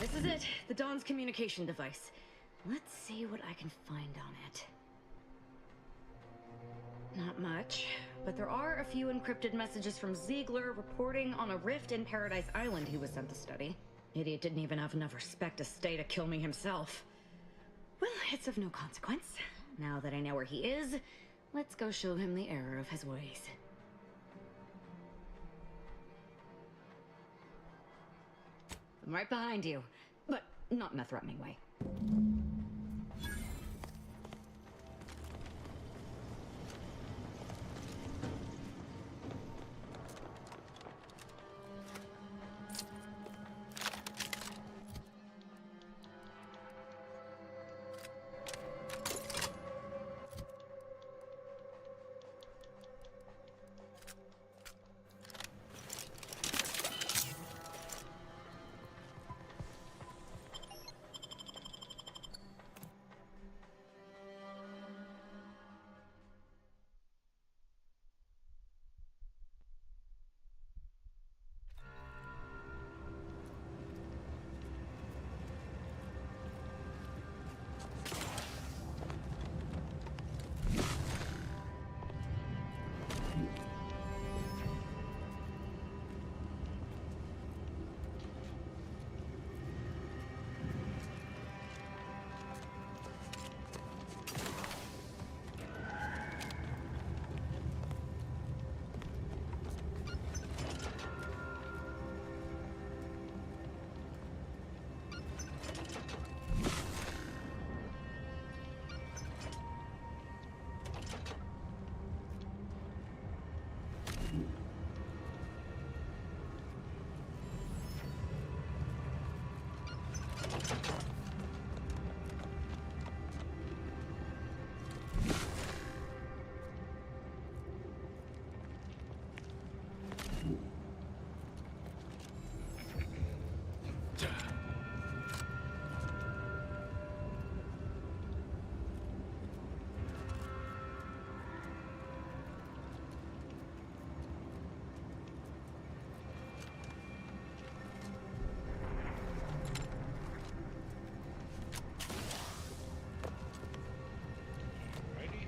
This is it, the Dawn's communication device. Let's see what I can find on it. Not much, but there are a few encrypted messages from Ziegler reporting on a rift in Paradise Island he was sent to study. Idiot didn't even have enough respect to stay to kill me himself. Well, it's of no consequence. Now that I know where he is, let's go show him the error of his ways. I'm right behind you, but not in a threatening way. Alrighty.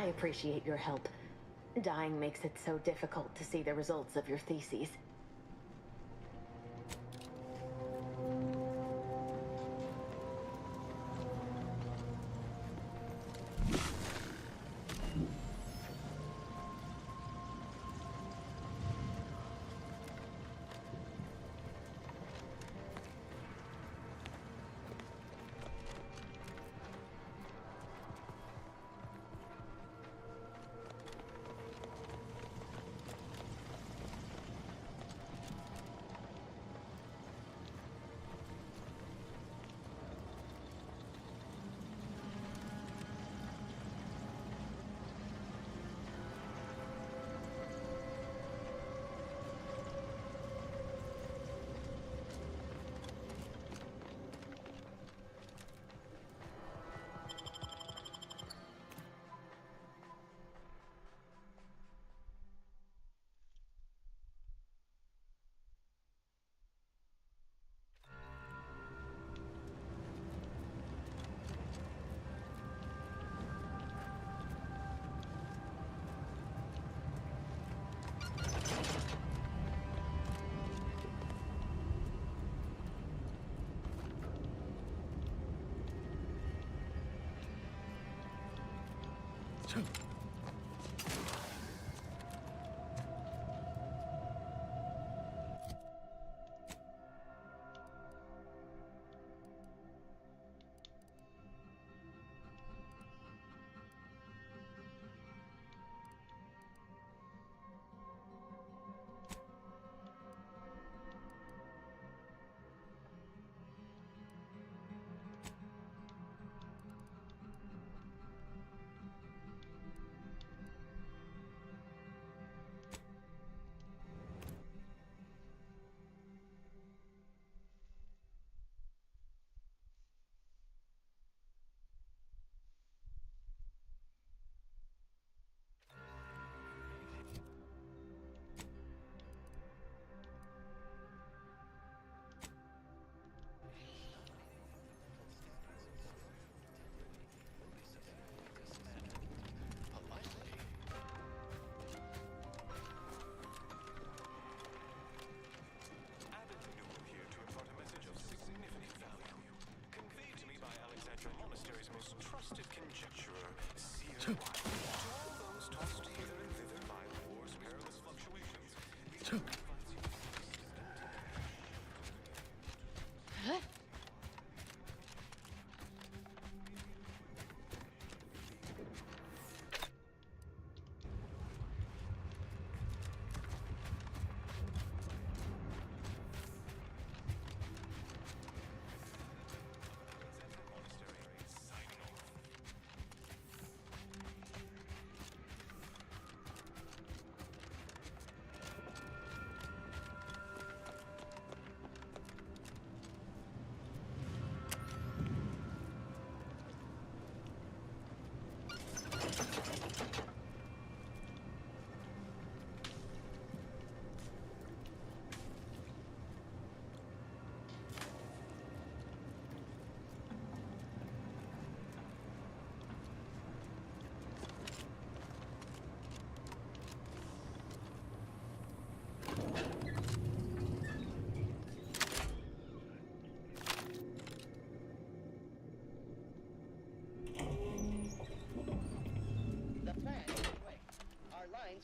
I appreciate your help. Dying makes it so difficult to see the results of your theses.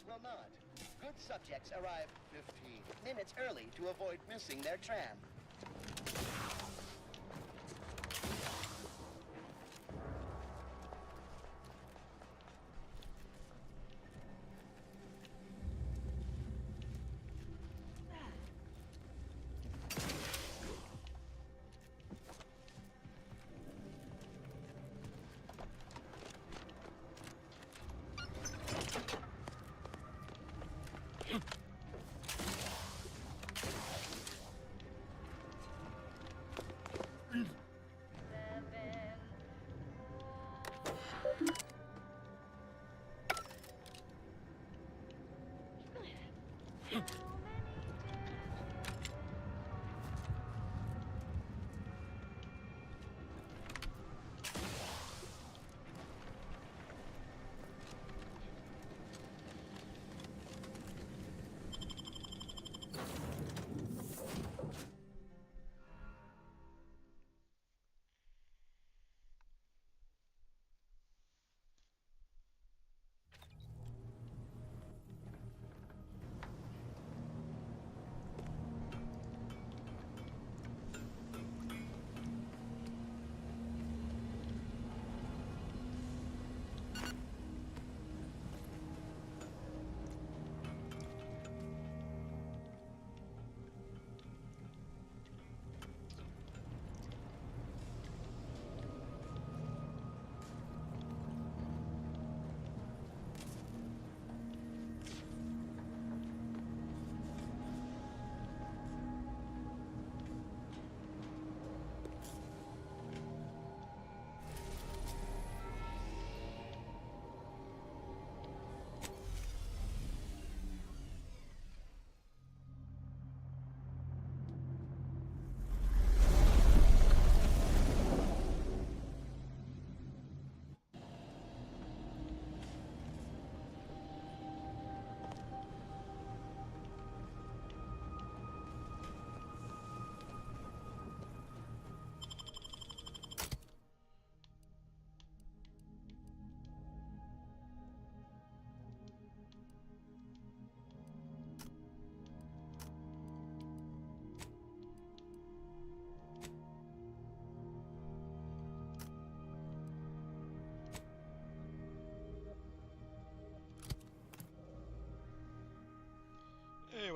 Will not. Good subjects arrive 15 minutes early to avoid missing their tram.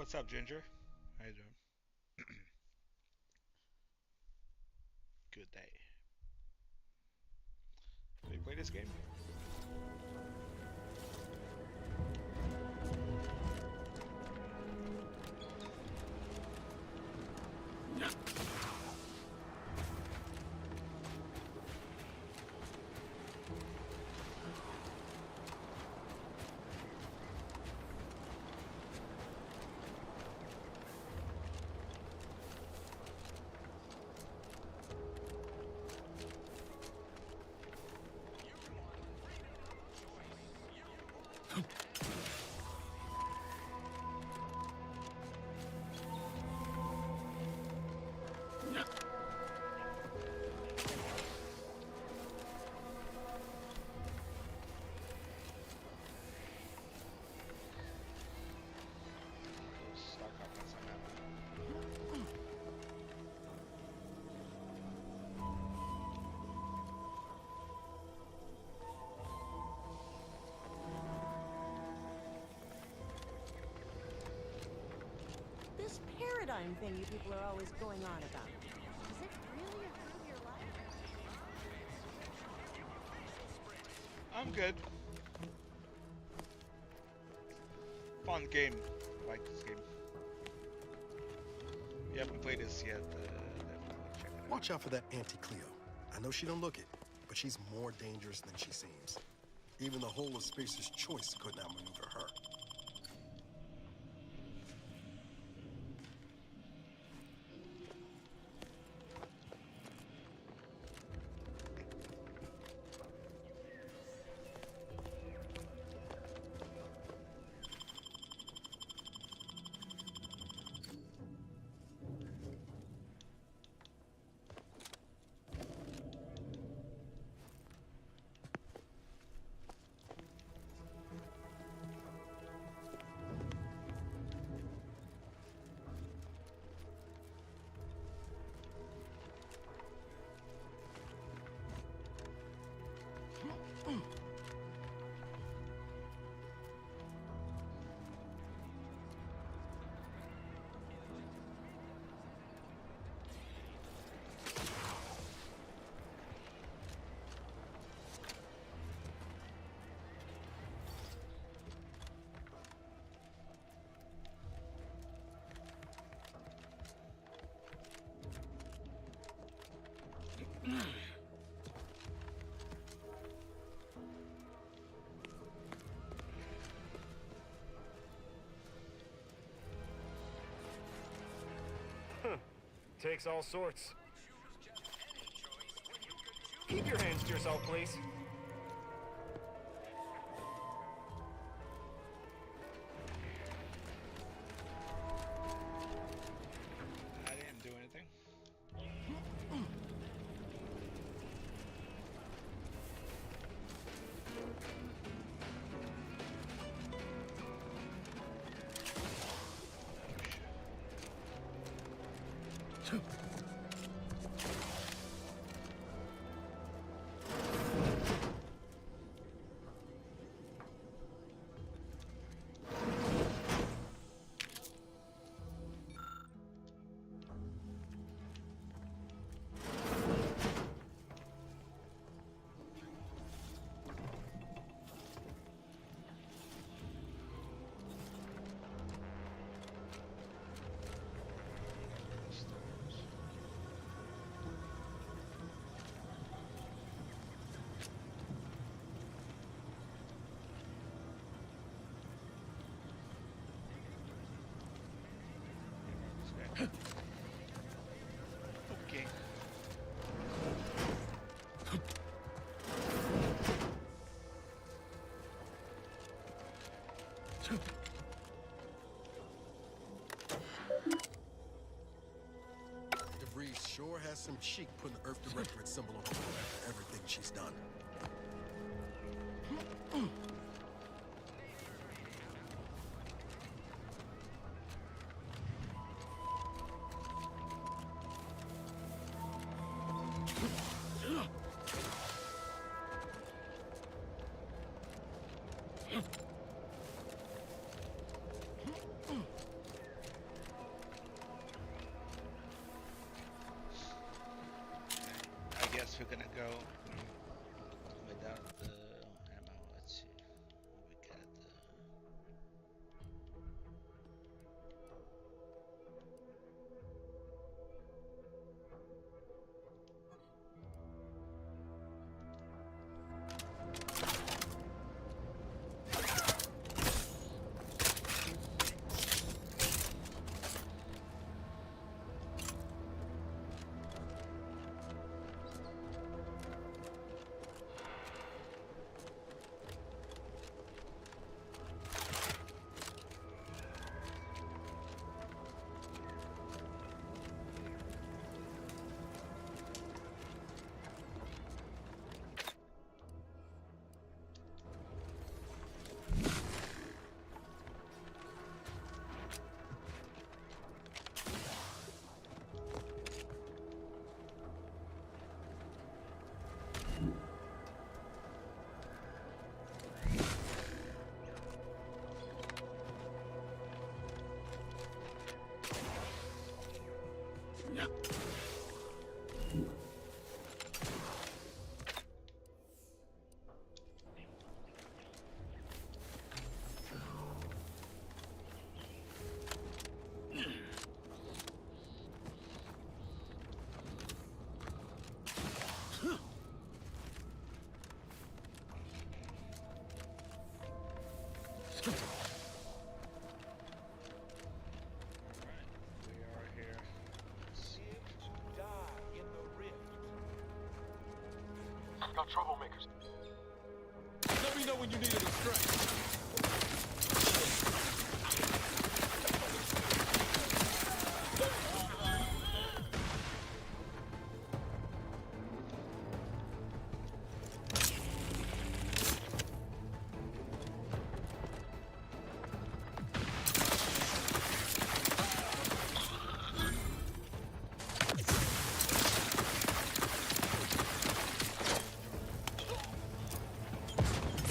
what's up, Ginger? How you doing? Good day. Have you played this game? Stock up on some ammo. This paradigm thing you people are always going on about. Does it really improve your life? I'm good. Fun game. I like this game. You haven't played this yet, definitely check it out. Watch out for that Auntie Cleo. I know she don't look it, but she's more dangerous than she seems. Even the whole of Spacer's Choice could not maneuver her. Takes all sorts. Keep your hands to yourself, please. I didn't do anything. Okay. DeVries sure has some cheek putting the Earth Directorate symbol on her after everything she's done. guess we're gonna go without the ammo. Let's see. We got we are here. Live to die in the rift. Got troublemakers. Let me know when you need a distraction.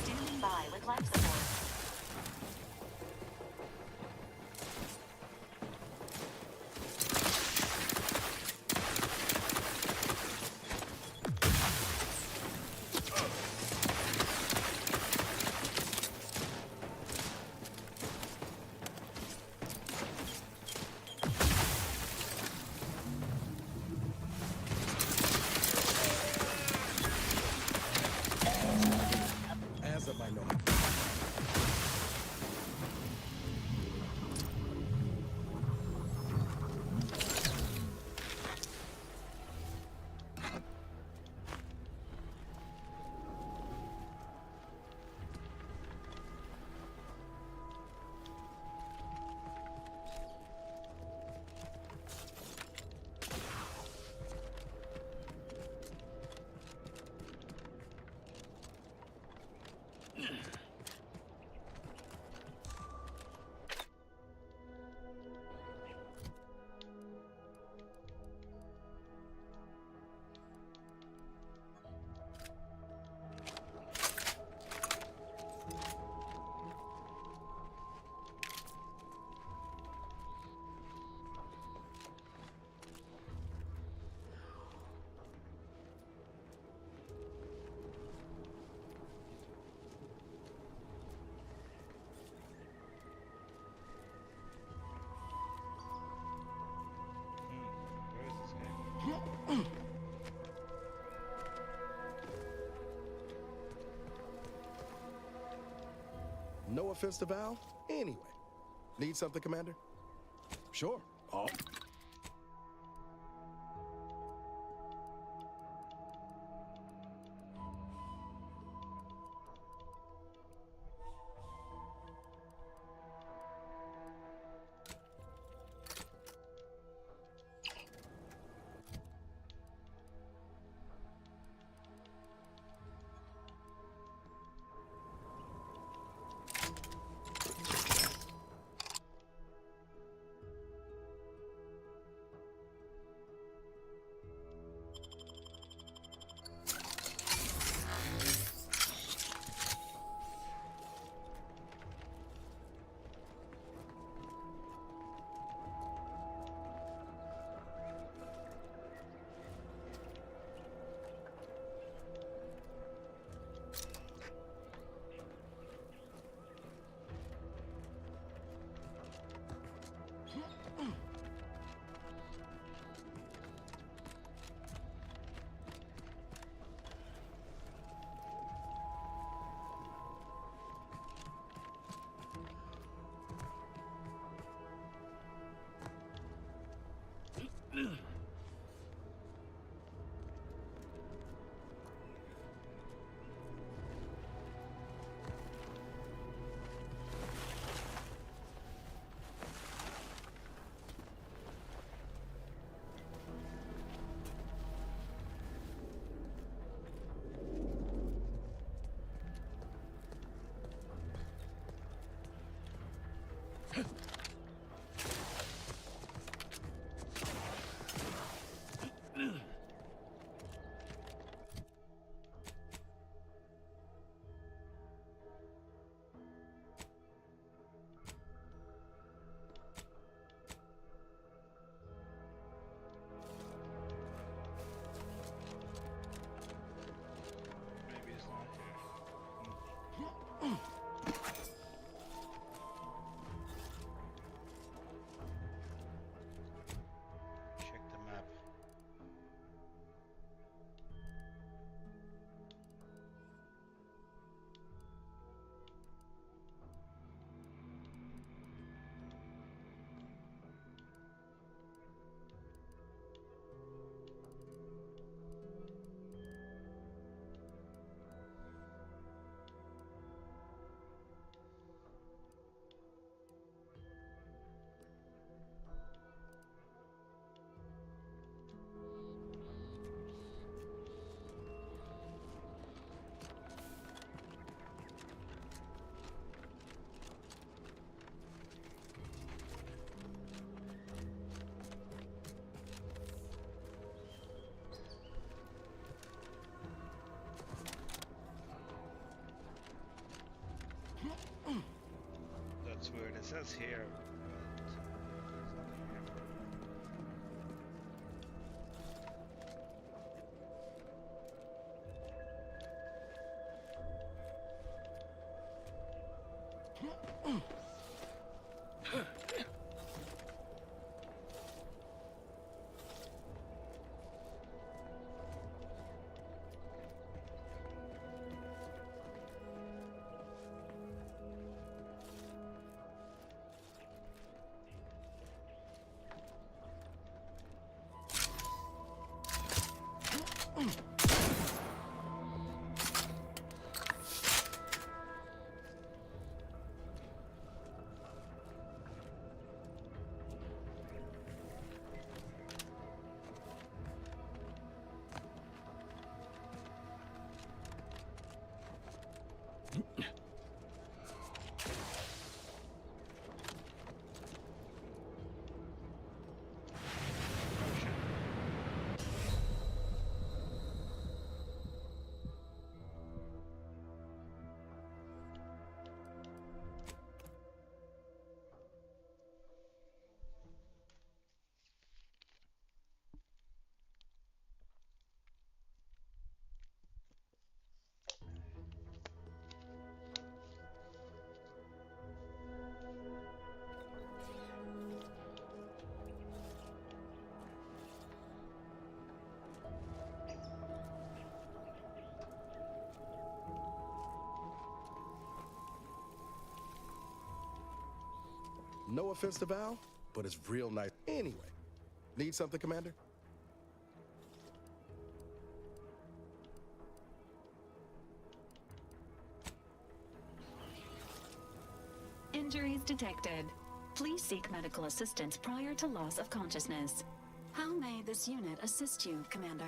Standing by with life support. As a minority. Where is this game? No offense to Val. Anyway. Need something, Commander? Sure. Oh. says here. No offense to Val, but it's real nice. Anyway, need something, Commander? Injuries detected. Please seek medical assistance prior to loss of consciousness. How may this unit assist you, Commander?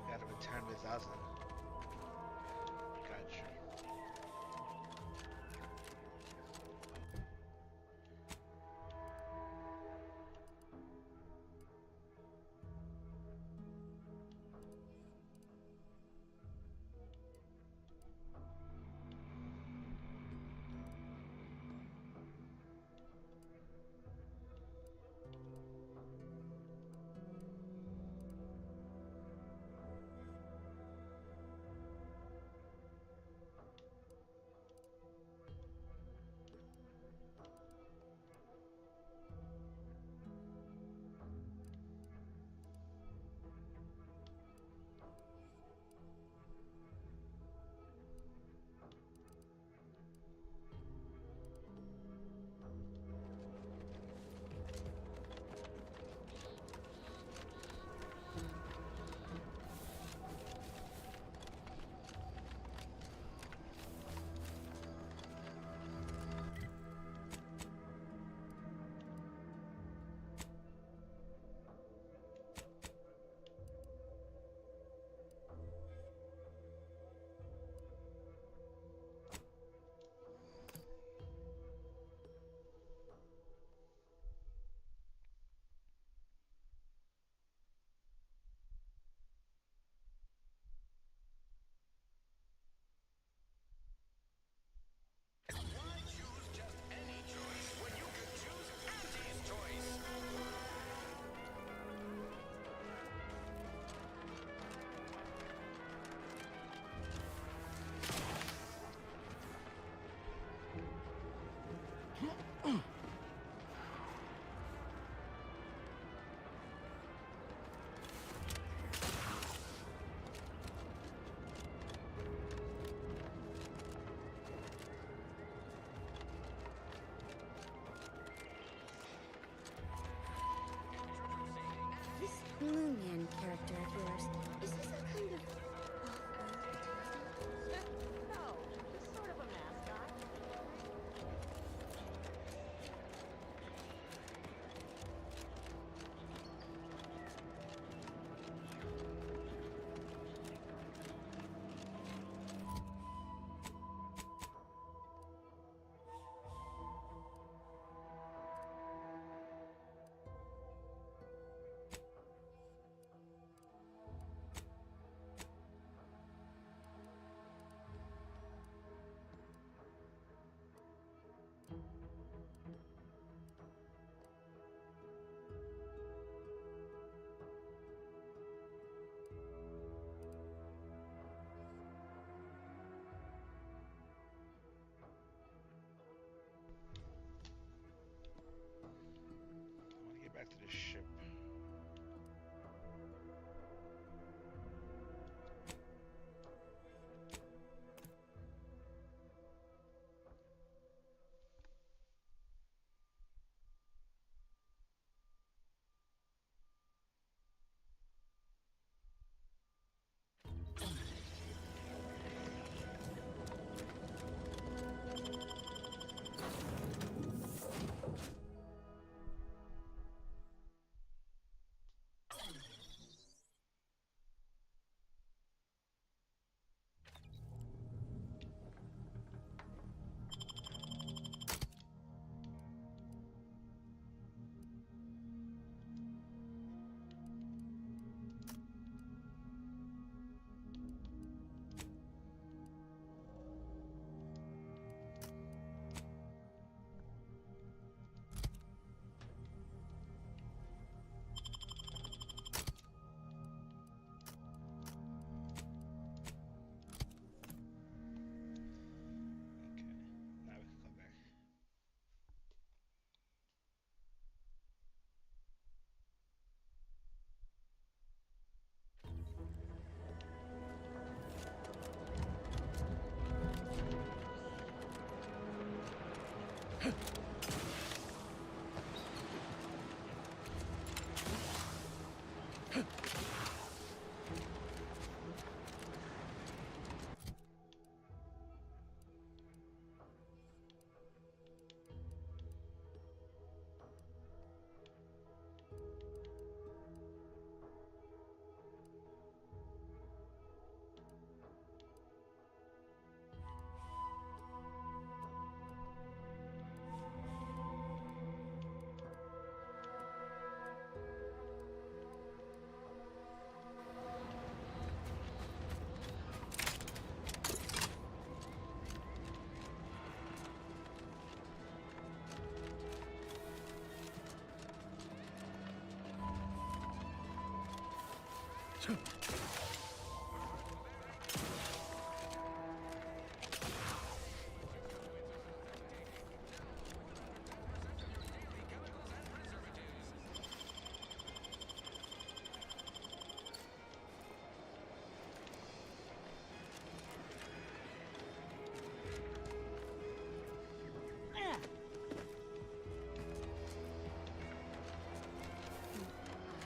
We gotta return this thousand. Gotcha. first. Is this a kind of no, just sort of a mascot. I want to get back to the ship. Okay, now we can come back.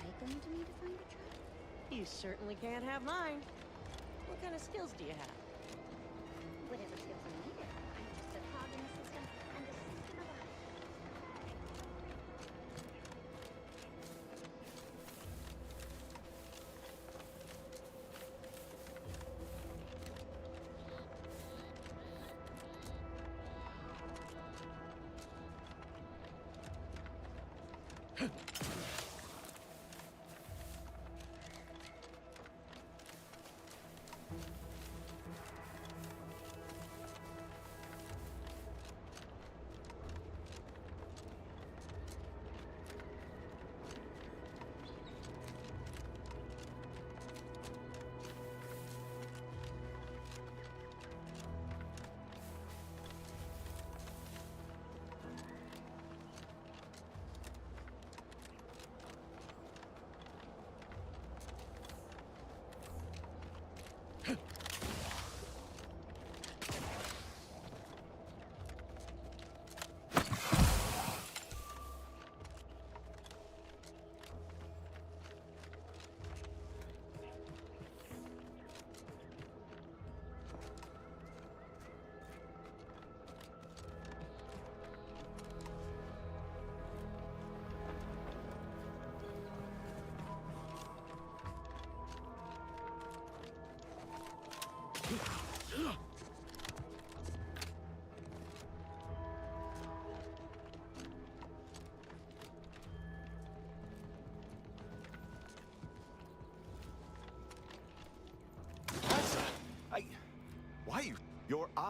I going to need to find a trap? You certainly can't have mine. What kind of skills do you have? Whatever skills I needed. I'm just a cog in the system and a system of eyes.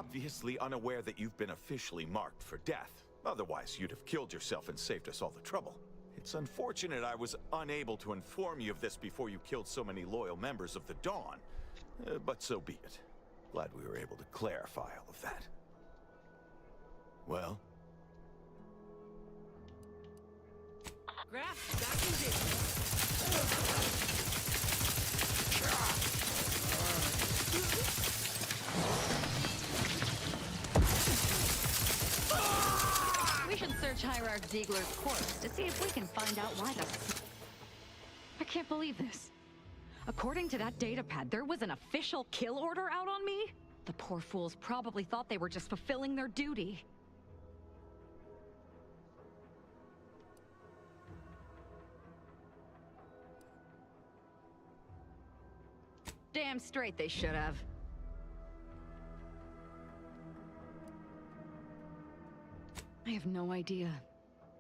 obviously unaware that you've been officially marked for death. Otherwise, you'd have killed yourself and saved us all the trouble. It's unfortunate I was unable to inform you of this before you killed so many loyal members of the Dawn. But so be it. Glad we were able to clarify all of that. Well? Graf, back in business. We should search Hierarch Ziegler's corpse to see if we can find out why the... I can't believe this. According to that datapad, there was an official kill order out on me? The poor fools probably thought they were just fulfilling their duty. Damn straight they should have. I have no idea.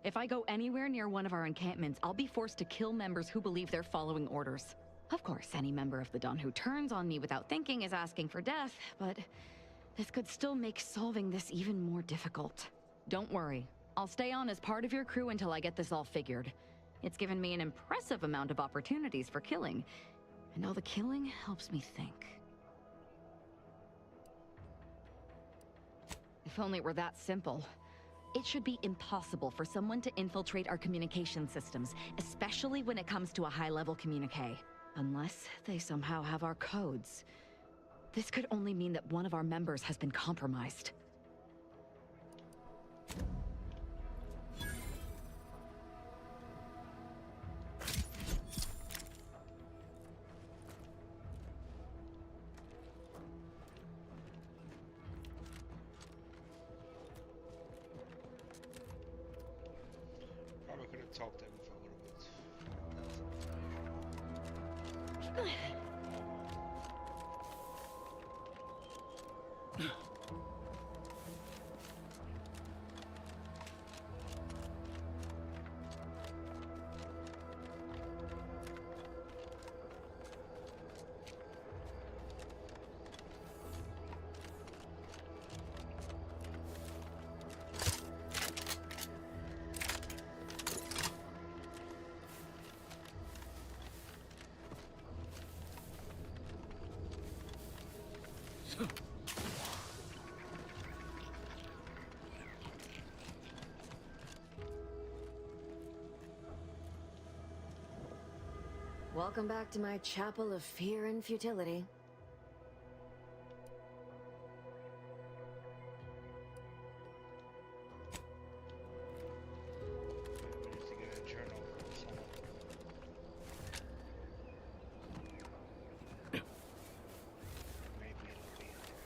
If I go anywhere near one of our encampments, I'll be forced to kill members who believe they're following orders. Of course, any member of the Dawn who turns on me without thinking is asking for death, but this could still make solving this even more difficult. Don't worry. I'll stay on as part of your crew until I get this all figured. It's given me an impressive amount of opportunities for killing, and all the killing helps me think. If only it were that simple. It should be impossible for someone to infiltrate our communication systems, especially when it comes to a high-level communique. Unless they somehow have our codes. This could only mean that one of our members has been compromised. Probably could have talked to him for a little bit. Welcome back to my chapel of fear and futility. We need to get a journal from someone. Maybe it'll be in there.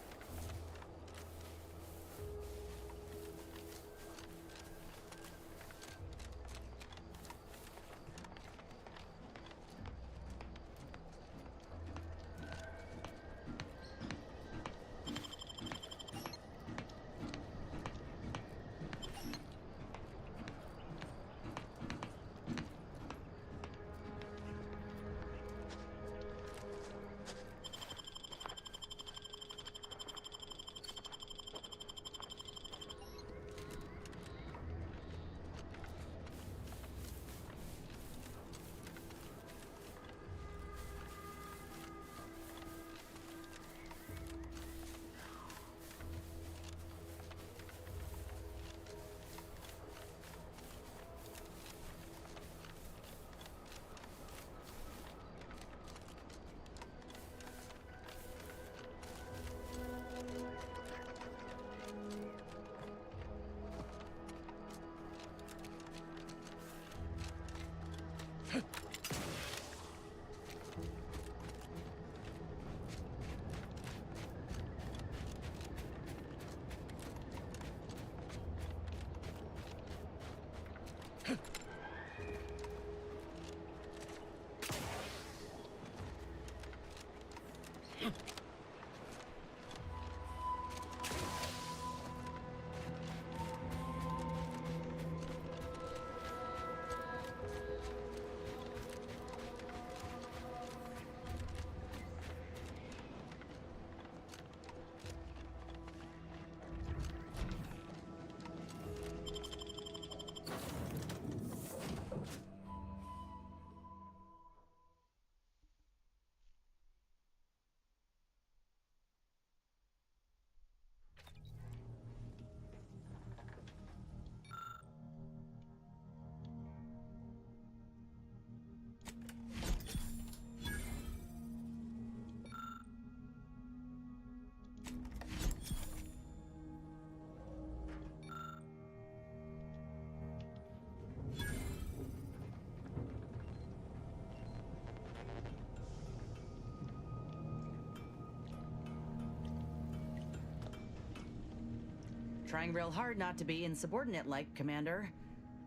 Trying real hard not to be insubordinate-like, Commander.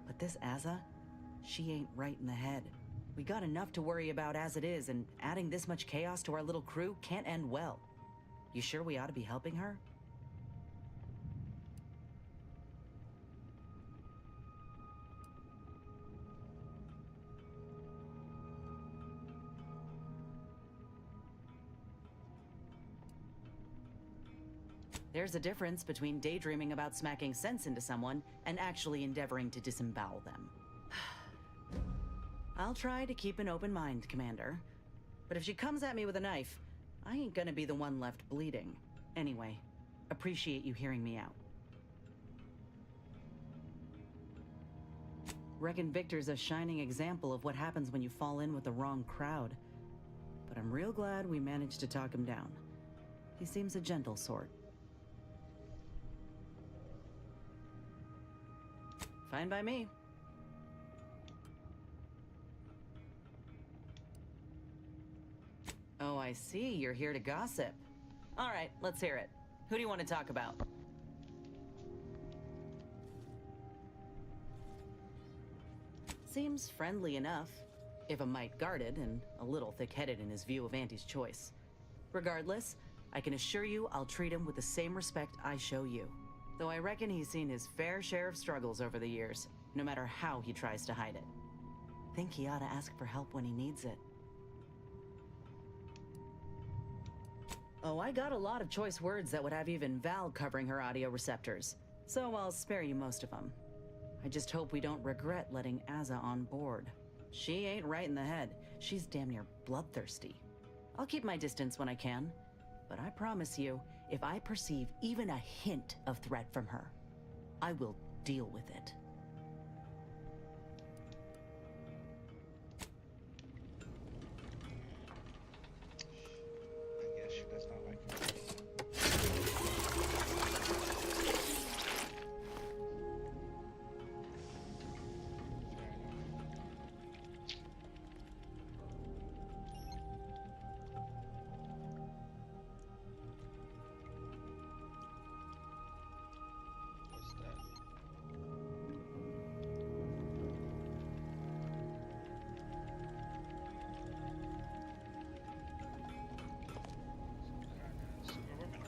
But this Azza, she ain't right in the head. We got enough to worry about as it is, and adding this much chaos to our little crew can't end well. You sure we ought to be helping her? There's a difference between daydreaming about smacking sense into someone and actually endeavoring to disembowel them. I'll try to keep an open mind, Commander. But if she comes at me with a knife, I ain't gonna be the one left bleeding. Anyway, appreciate you hearing me out. Reckon Victor's a shining example of what happens when you fall in with the wrong crowd. But I'm real glad we managed to talk him down. He seems a gentle sort. Fine by me. Oh, I see. You're here to gossip. All right, let's hear it. Who do you want to talk about? Seems friendly enough, if a mite guarded and a little thick-headed in his view of Auntie's choice. Regardless, I can assure you I'll treat him with the same respect I show you. Though I reckon he's seen his fair share of struggles over the years, no matter how he tries to hide it. Think he ought to ask for help when he needs it. Oh, I got a lot of choice words that would have even Val covering her audio receptors, so I'll spare you most of them. I just hope we don't regret letting Azza on board. She ain't right in the head. She's damn near bloodthirsty. I'll keep my distance when I can, but I promise you, if I perceive even a hint of threat from her, I will deal with it. I guess she does not like me. What's that? Super women.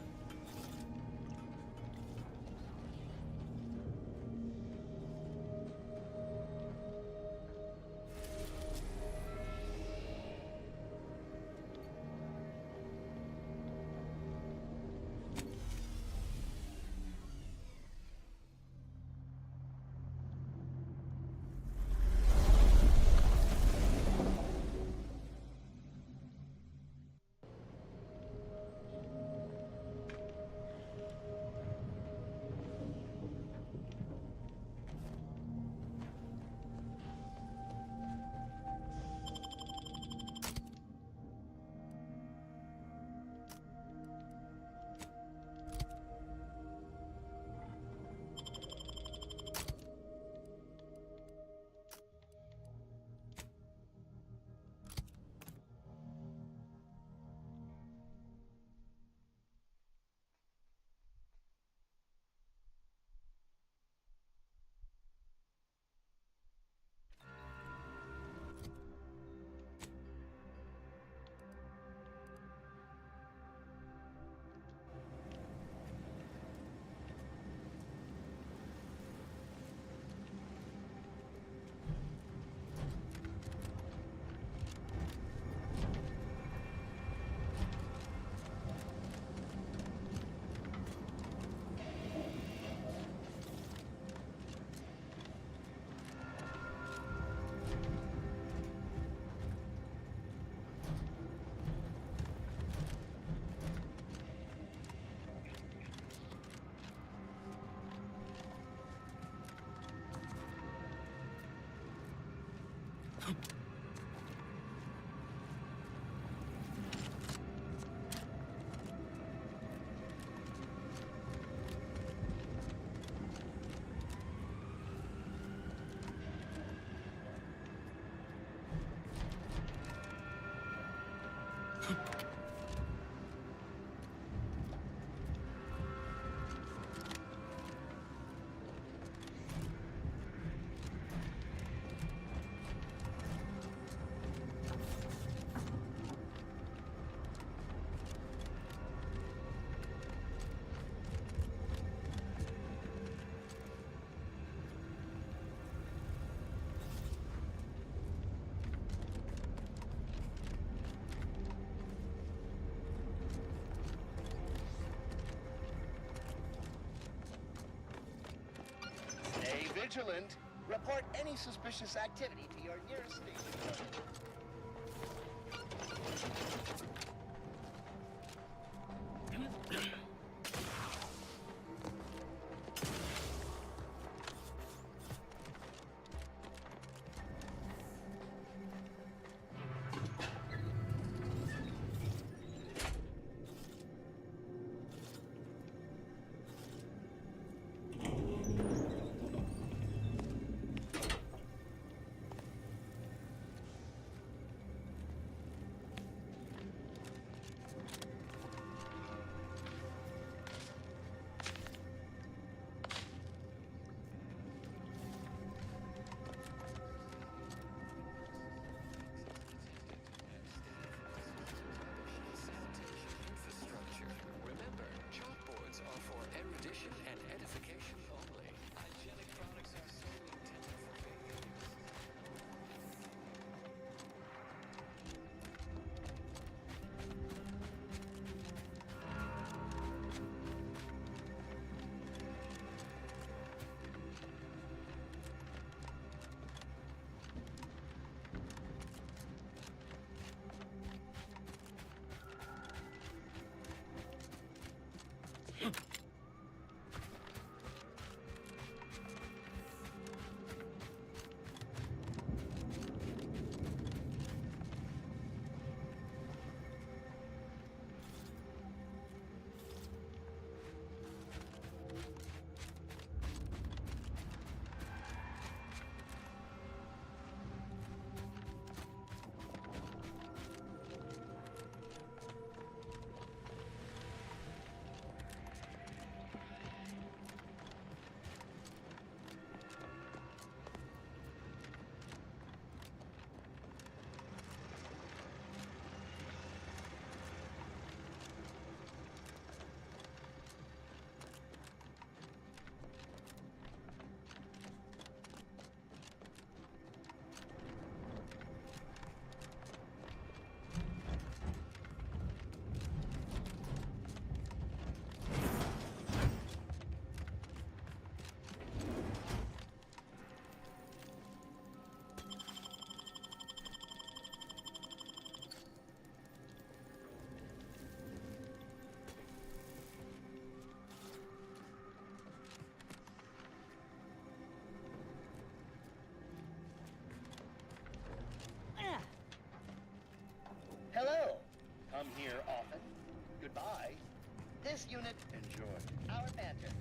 vigilant. Report any suspicious activity to your nearest station. Hello. Come here often. Goodbye. This unit, enjoy our banter.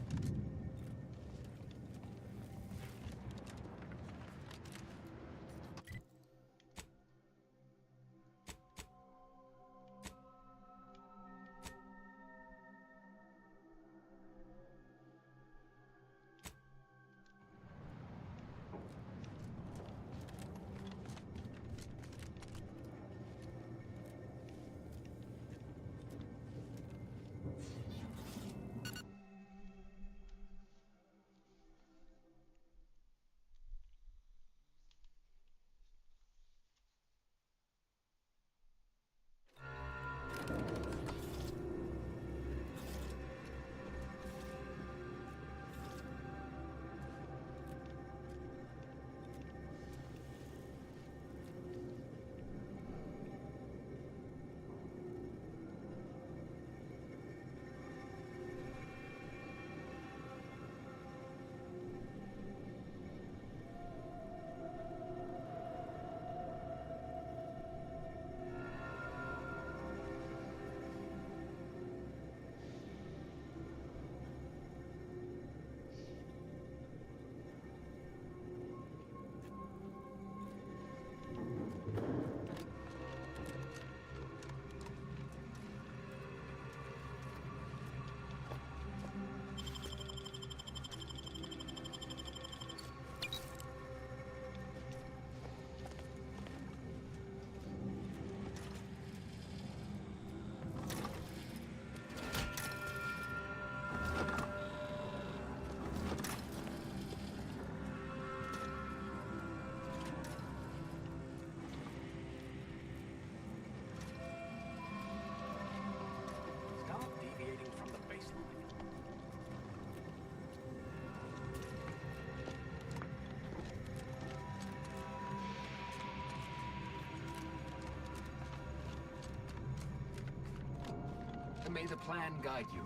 May the plan guide you.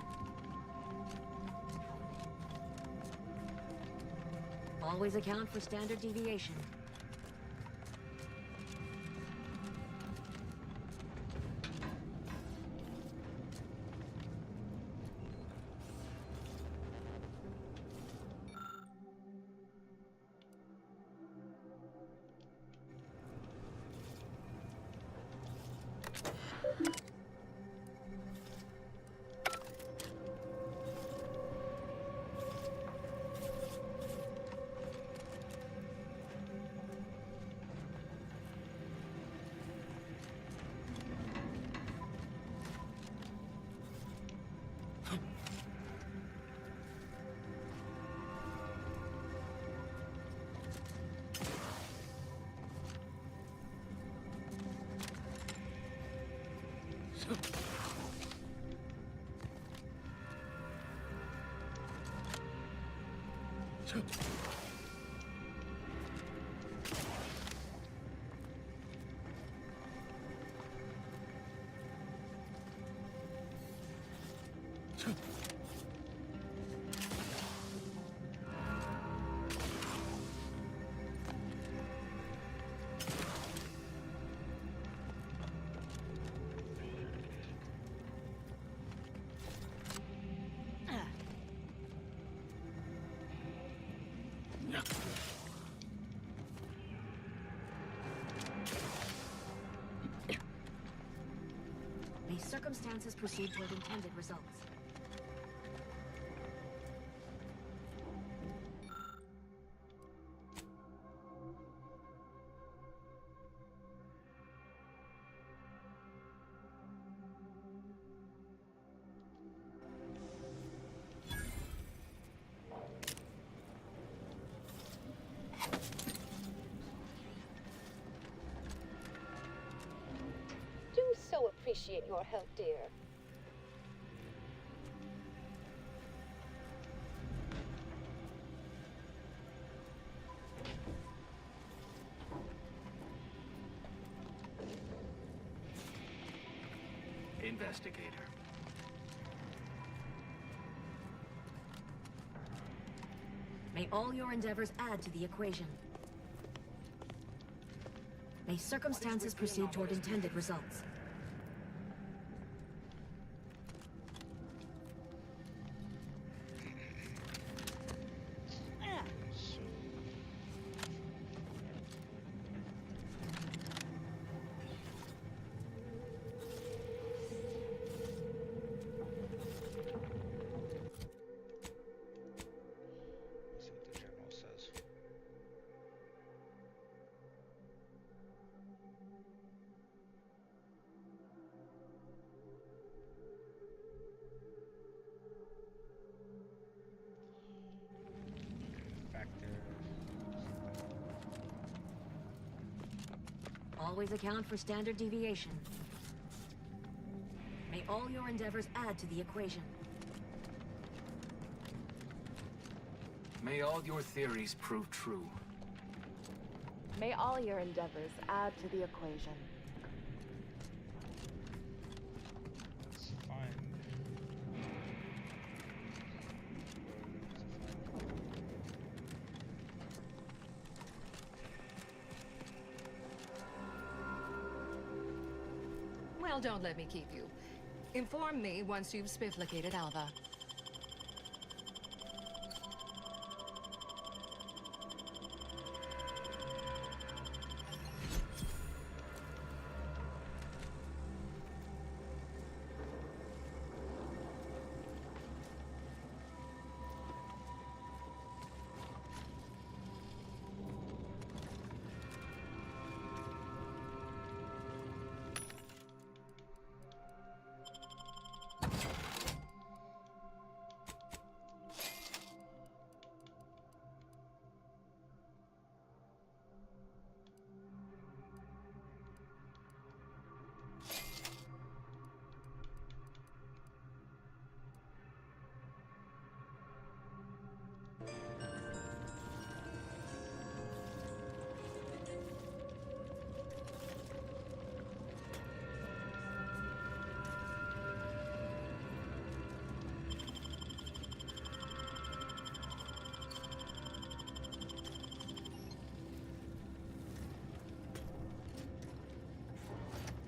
Always account for standard deviation. May circumstances proceed toward intended results. So appreciate your help, dear. Investigator. May all your endeavors add to the equation. May circumstances proceed toward intended results. Always account for standard deviation. May all your endeavors add to the equation. May all your theories prove true. May all your endeavors add to the equation. Well, don't let me keep you. Inform me once you've spifflicated Alva.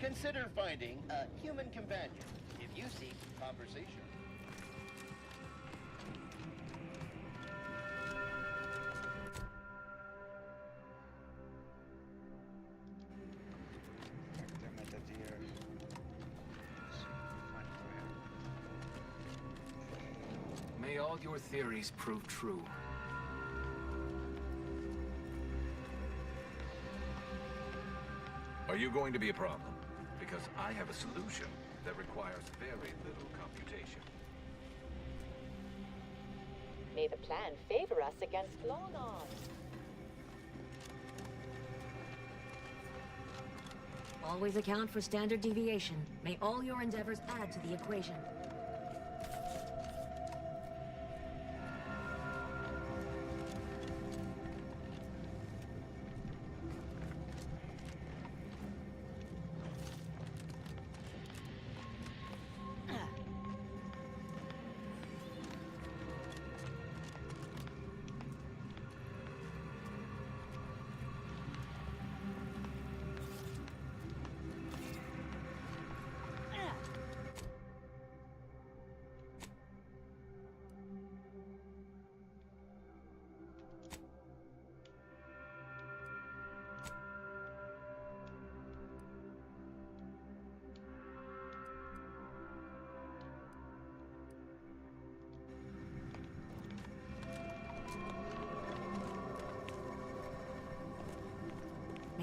Consider finding a human companion if you seek conversation. May all your theories prove true. Are you going to be a problem? Because I have a solution that requires very little computation. May the plan favor us against long odds. Always account for standard deviation. May all your endeavors add to the equation.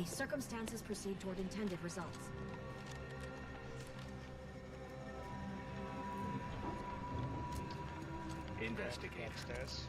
May circumstances proceed toward intended results. Investigate. Upstairs.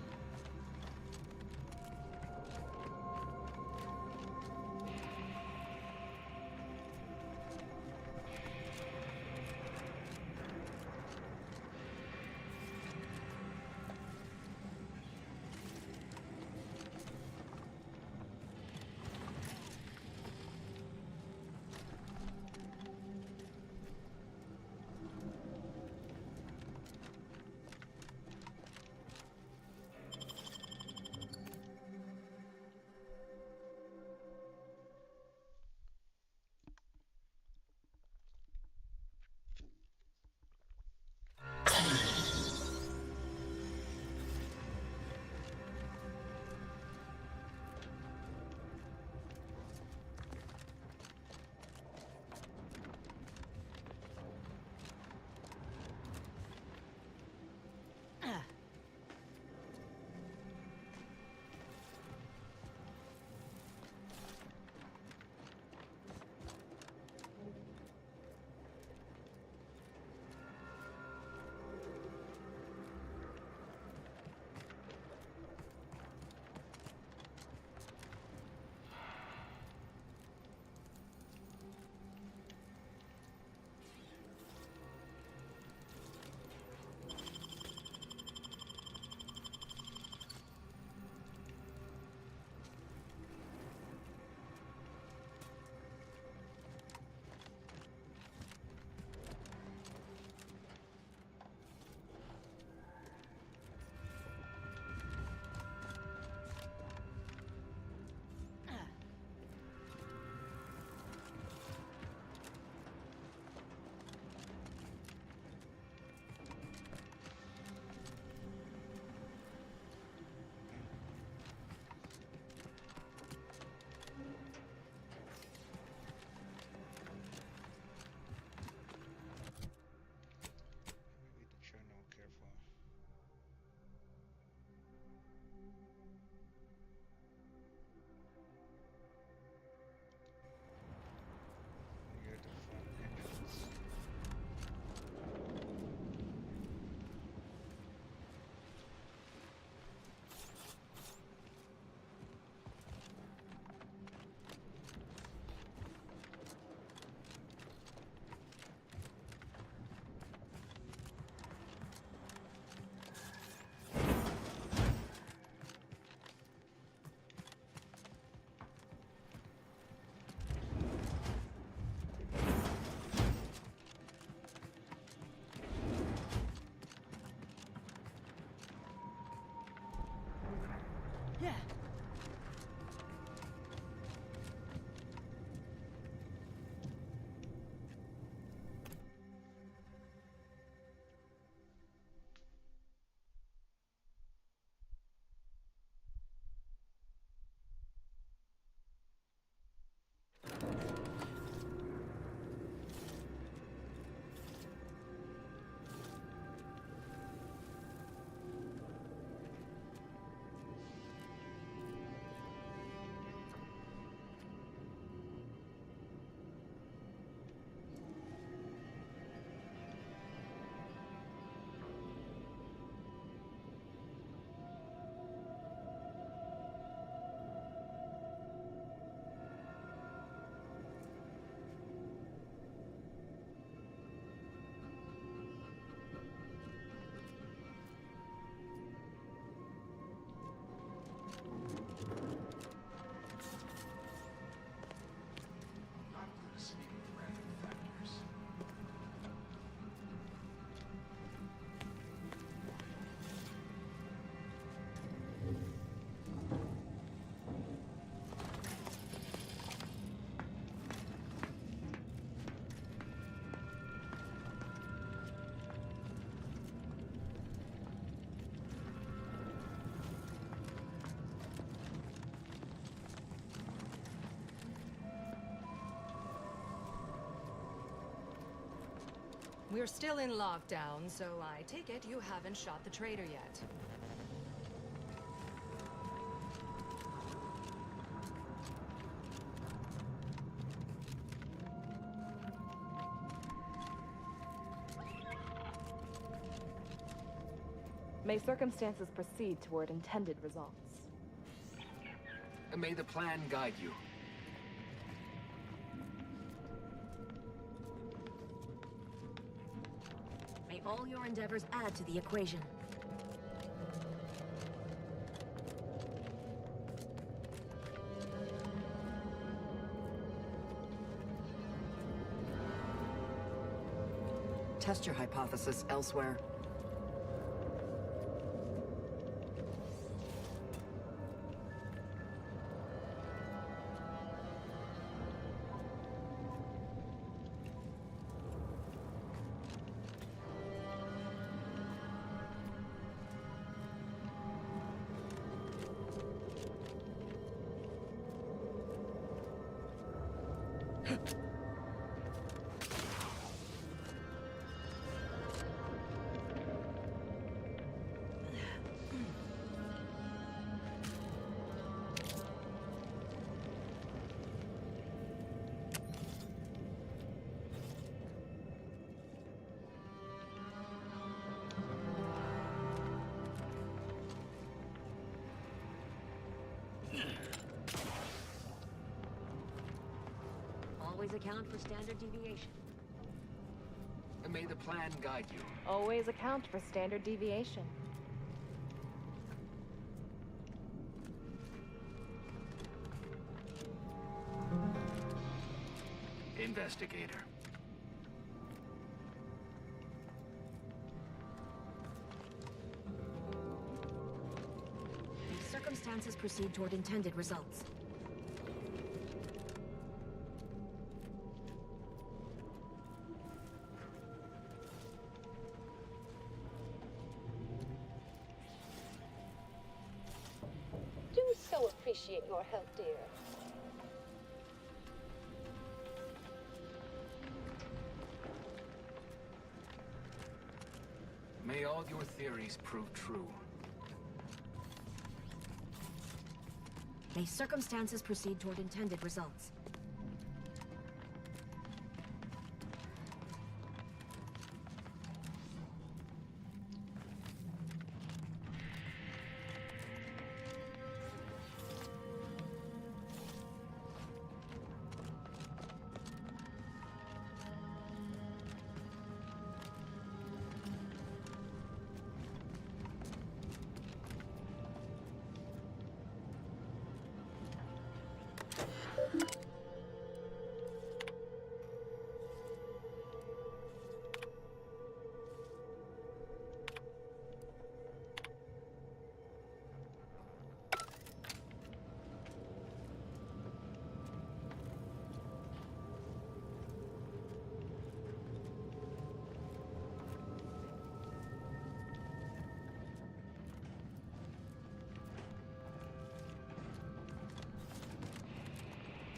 We're still in lockdown, so I take it you haven't shot the traitor yet. May circumstances proceed toward intended results. May the plan guide you. May all your endeavors add to the equation. Test your hypothesis elsewhere. Always account for standard deviation. May the plan guide you. Always account for standard deviation. Investigator. If circumstances proceed toward intended results. Appreciate your help, dear. May all your theories prove true. May circumstances proceed toward intended results.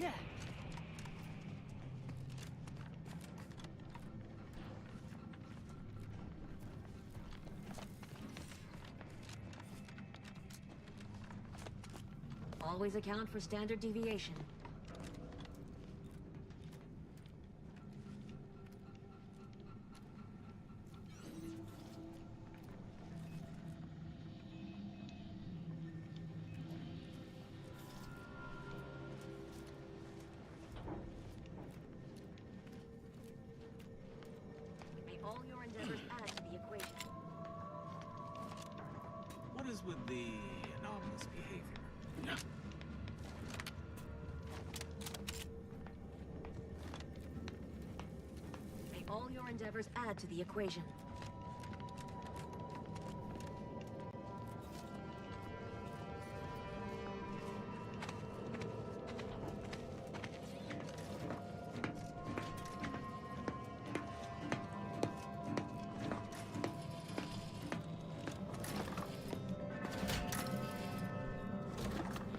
Yeah. Always account for standard deviation. May all your endeavors add to the equation. What is with the anomalous behavior? May all your endeavors add to the equation.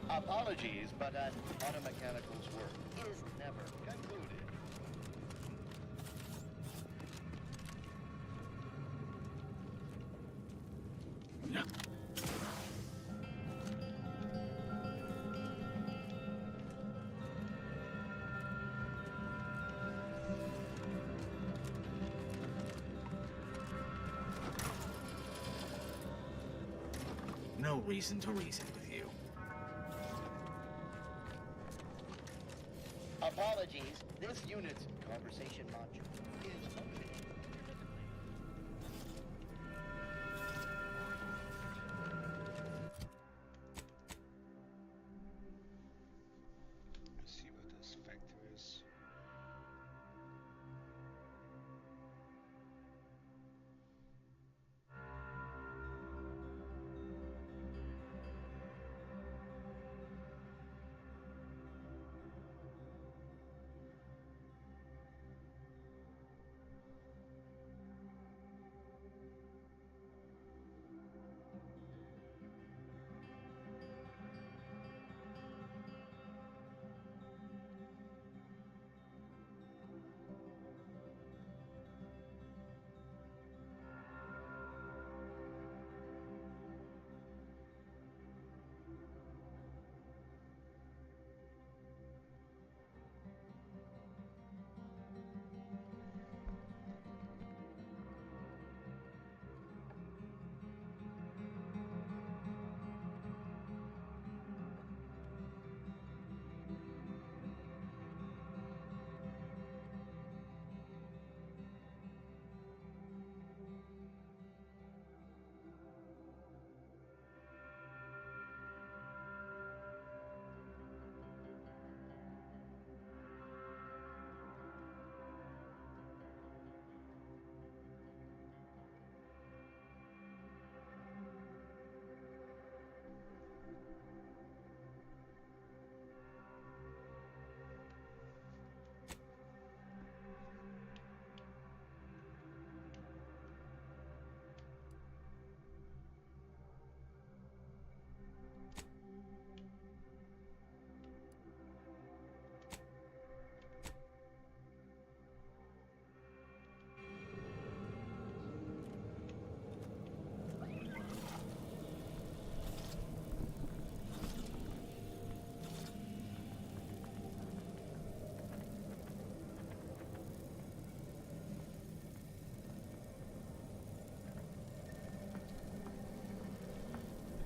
Apologies, but an automechanical's work is never concluded. reason to reason with you. Apologies. This unit's conversation module is unfinished. Let's see what this factor is.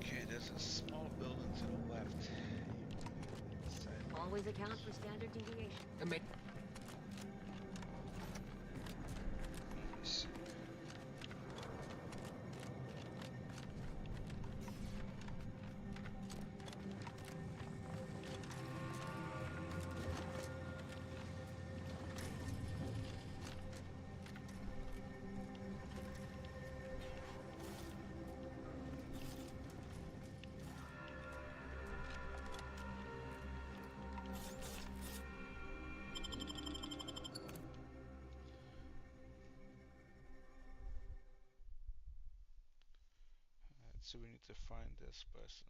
Okay, there's a small building to the left. Always account for standard deviation. So we need to find this person.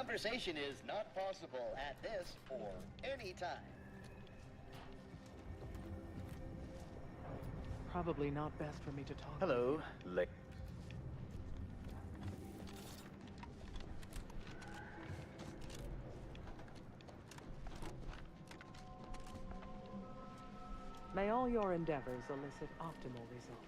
Conversation is not possible at this or any time. Probably not best for me to talk. Hello. May all your endeavors elicit optimal results.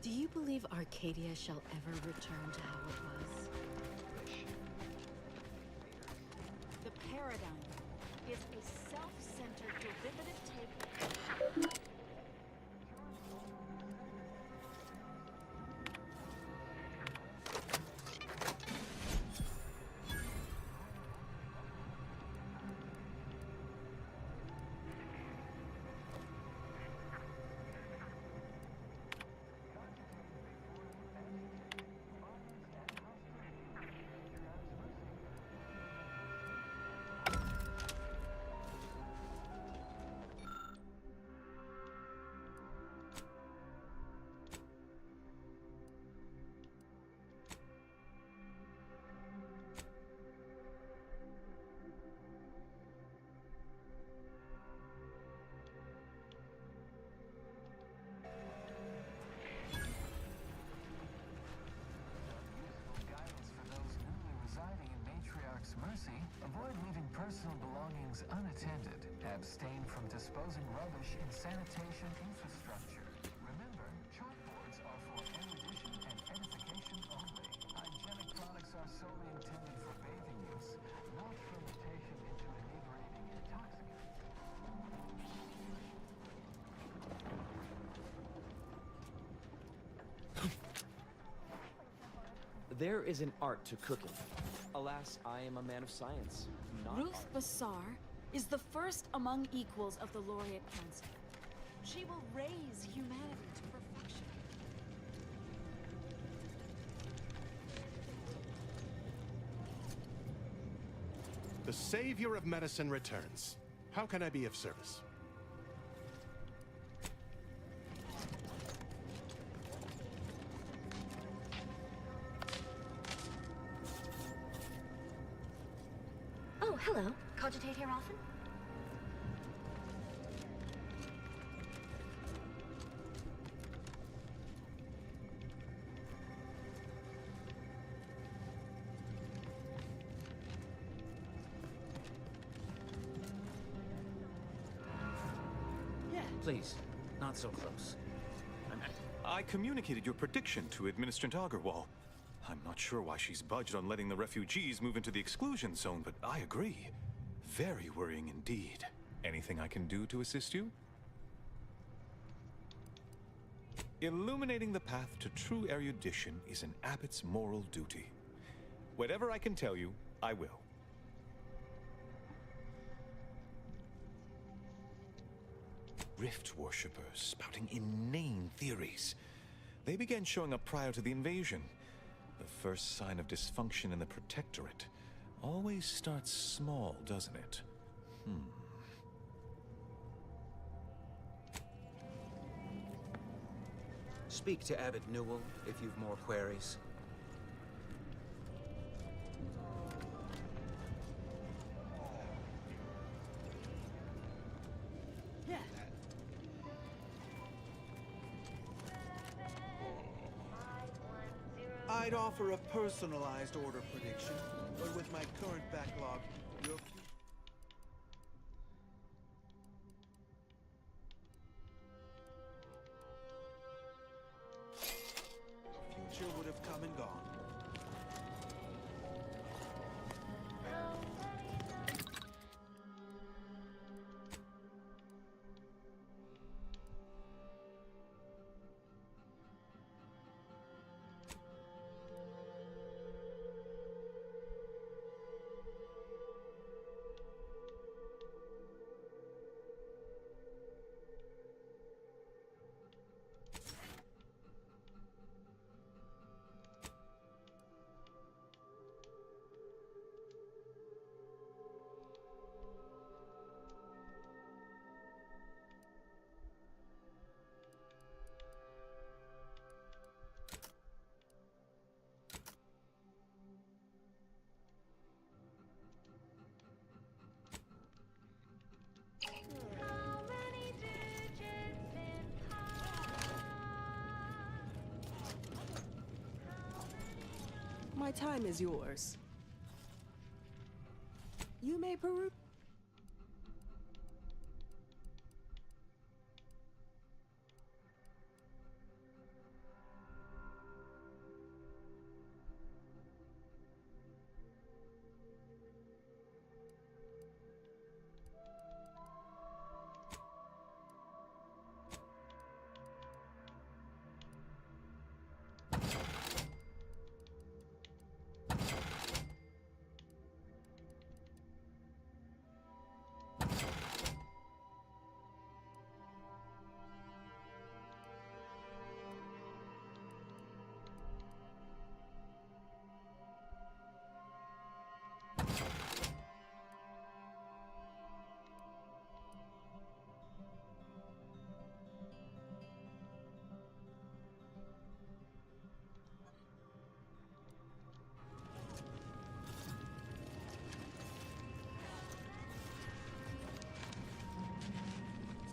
Do you believe Arcadia shall ever return to how it was? The paradigm is a self-centered derivative take. Mercy, avoid leaving personal belongings unattended. Abstain from disposing rubbish in sanitation infrastructure. Remember, chalkboards are for erudition and edification only. Hygienic products are solely intended for bathing use, not fermentation into inebriating intoxicants. There is an art to cooking. Alas, I am a man of science, not Ruth art. Bassar is the first among equals of the Laureate Council. She will raise humanity to perfection. The savior of medicine returns. How can I be of service? Hello. Cogitate here often? Please, not so close. I communicated your prediction to Administrator Agarwal. I'm not sure why she's budged on letting the refugees move into the exclusion zone, but I agree. Very worrying indeed. Anything I can do to assist you? Illuminating the path to true erudition is an abbot's moral duty. Whatever I can tell you, I will. Rift worshippers spouting inane theories. They began showing up prior to the invasion. The first sign of dysfunction in the Protectorate always starts small, doesn't it? Speak to Abbot Newell if you've more queries. I'd offer a personalized order prediction, but with my current backlog, your future would have come and gone. My time is yours. You may peruse.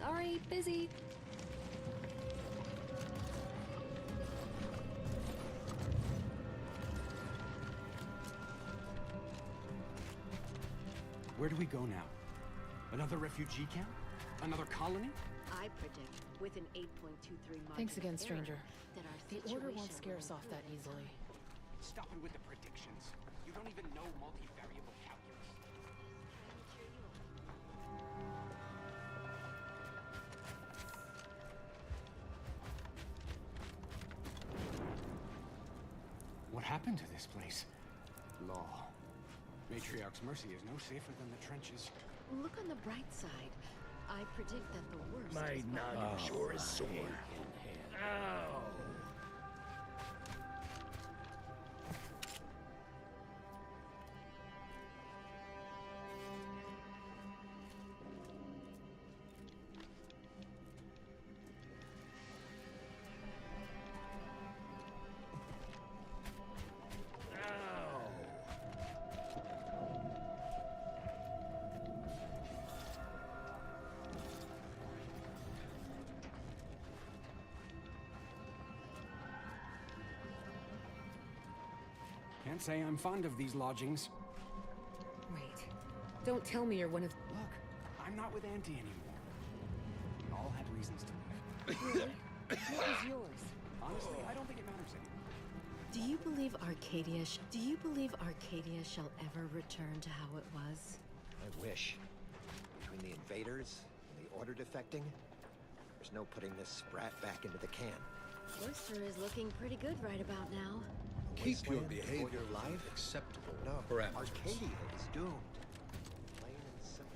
Sorry, busy. Where do we go now? Another refugee camp? Another colony? I predict with an 8.23 margin Thanks again, of stranger. error that our The Order won't situation scare us will off that easily. Stop it with the predictions. You don't even know multivariable calculus. What happened to this place? Law. Matriarch's Mercy is no safer than the trenches. Look on the bright side. I predict that the worst My is noggin sure is sore. Ow! Can't say I'm fond of these lodgings. Wait. Don't tell me you're one of... Look, I'm not with Auntie anymore. We all had reasons to leave. Really? What was yours? Honestly, I don't think it matters anymore. Do you believe Arcadia shall ever return to how it was? I wish. Between the invaders and the Order defecting, there's no putting this sprat back into the can. Oyster is looking pretty good right about now. Keep your behavior your life acceptable. No, parameters. Arcadia is doomed. Plain and simple.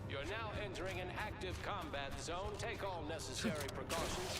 You're now entering an active combat zone. Take all necessary precautions.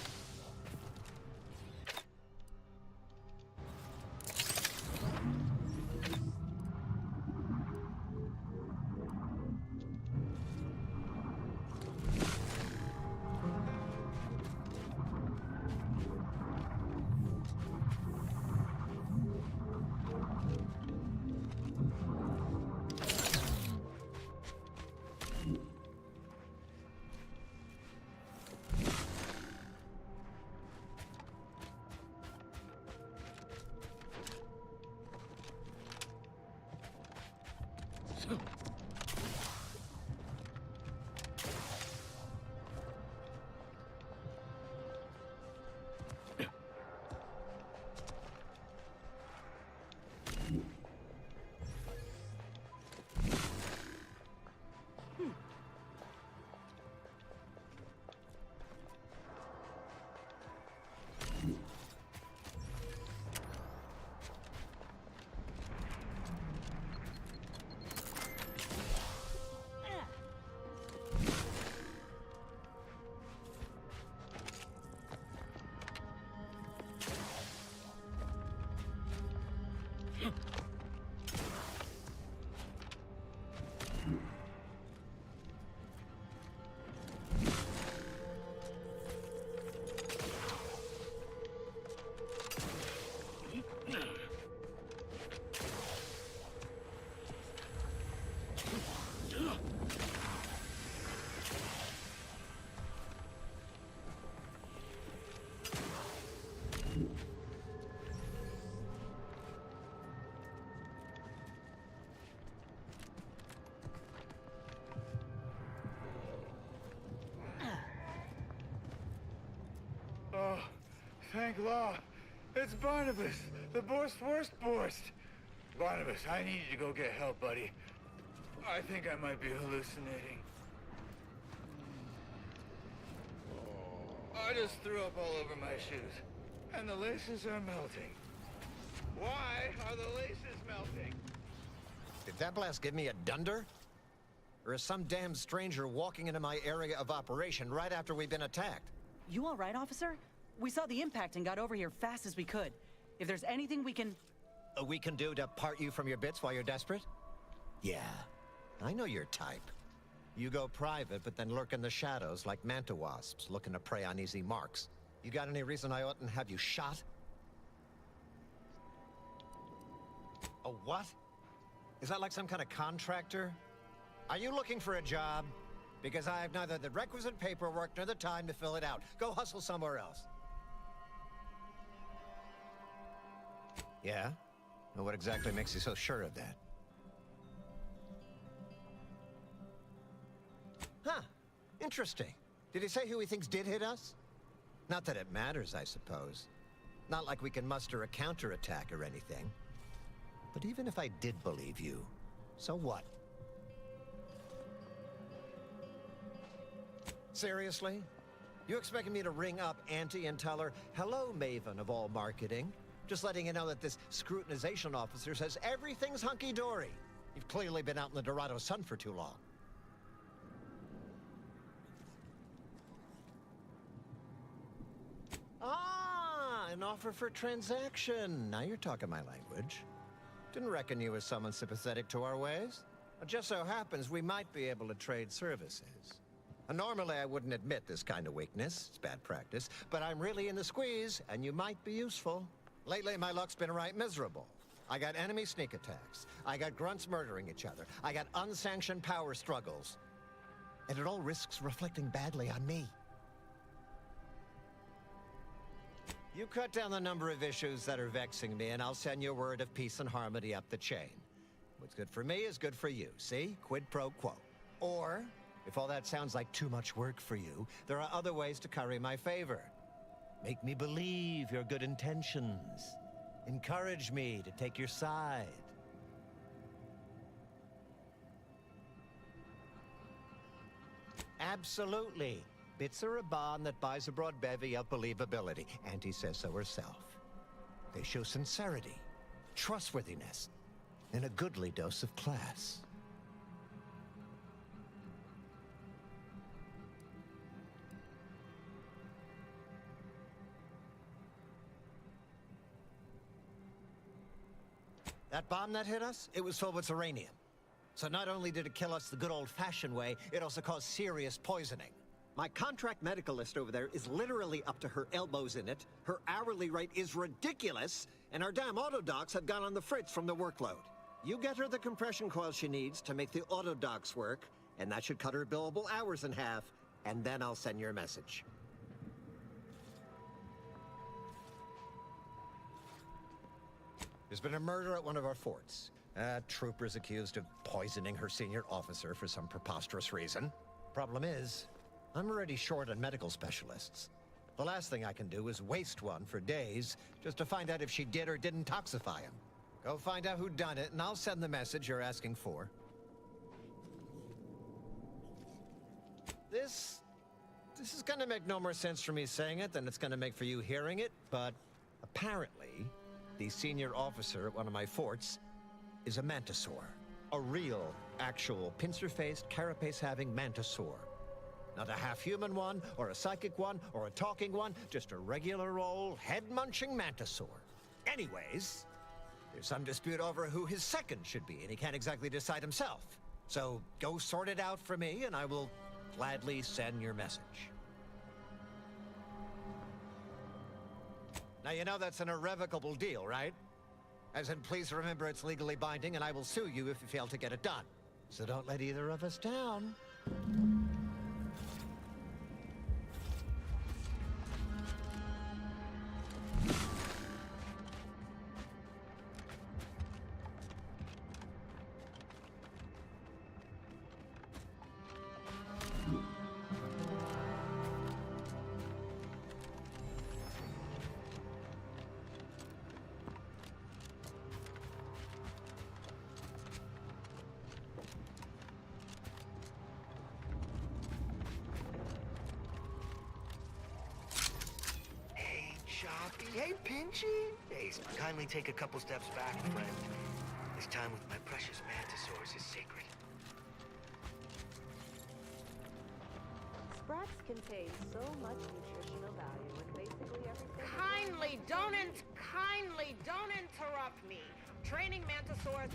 Oh, thank law. It's Barnabas, the Borst. Barnabas, I need you to go get help, buddy. I think I might be hallucinating. I just threw up all over my shoes, and the laces are melting. Why are the laces melting? Did that blast give me a dunder? Or is some damn stranger walking into my area of operation right after we've been attacked? You all right, officer? We saw the impact and got over here fast as we could. If there's anything we can... We can do to part you from your bits while you're desperate? Yeah, I know your type. You go private, but then lurk in the shadows like manta wasps, looking to prey on easy marks. You got any reason I oughtn't have you shot? A what? Is that like some kind of contractor? Are you looking for a job? Because I have neither the requisite paperwork nor the time to fill it out. Go hustle somewhere else. Yeah? Well, what exactly makes you so sure of that? Huh. Interesting. Did he say who he thinks did hit us? Not that it matters, I suppose. Not like we can muster a counterattack or anything. But even if I did believe you, so what? Seriously? You expecting me to ring up Auntie and tell her, hello, Maven of all marketing? Just letting you know that this scrutinization officer says everything's hunky-dory. You've clearly been out in the Dorado sun for too long. Ah, an offer for transaction. Now you're talking my language. Didn't reckon you was someone sympathetic to our ways. It just so happens we might be able to trade services. And normally I wouldn't admit this kind of weakness. It's bad practice. But I'm really in the squeeze, and you might be useful. Lately, my luck's been right miserable. I got enemy sneak attacks. I got grunts murdering each other. I got unsanctioned power struggles. And it all risks reflecting badly on me. You cut down the number of issues that are vexing me, and I'll send you word of peace and harmony up the chain. What's good for me is good for you, see? Quid pro quo. Or, if all that sounds like too much work for you, there are other ways to curry my favor. Make me believe your good intentions. Encourage me to take your side. Absolutely. Bits are a bond that buys a broad bevy of believability. Auntie says so herself. They show sincerity, trustworthiness, and a goodly dose of class. That bomb that hit us, it was filled with uranium. So not only did it kill us the good old-fashioned way, it also caused serious poisoning. My contract medicalist over there is literally up to her elbows in it, her hourly rate is ridiculous, and our damn autodocs have gone on the fritz from the workload. You get her the compression coil she needs to make the autodocs work, and that should cut her billable hours in half, and then I'll send your message. There's been a murder at one of our forts. Trooper's accused of poisoning her senior officer for some preposterous reason. Problem is, I'm already short on medical specialists. The last thing I can do is waste one for days just to find out if she did or didn't toxify him. Go find out who done it, and I'll send the message you're asking for. This is gonna make no more sense for me saying it than it's gonna make for you hearing it, but apparently, the senior officer at one of my forts is a mantisaur. A real, actual, pincer-faced, carapace-having mantisaur. Not a half-human one, or a psychic one, or a talking one, just a regular old head-munching mantisaur. Anyways, there's some dispute over who his second should be, and he can't exactly decide himself. So go sort it out for me, and I will gladly send your message. Now, you know that's an irrevocable deal, right? As in, please remember it's legally binding, and I will sue you if you fail to get it done. So don't let either of us down. Hey, Pinchy! Hey, kindly take a couple steps back, friend. This time with my precious mantisaurs is sacred. Sprats contain so much nutritional value in basically everything. Kindly don't interrupt me. Training mantisaurs.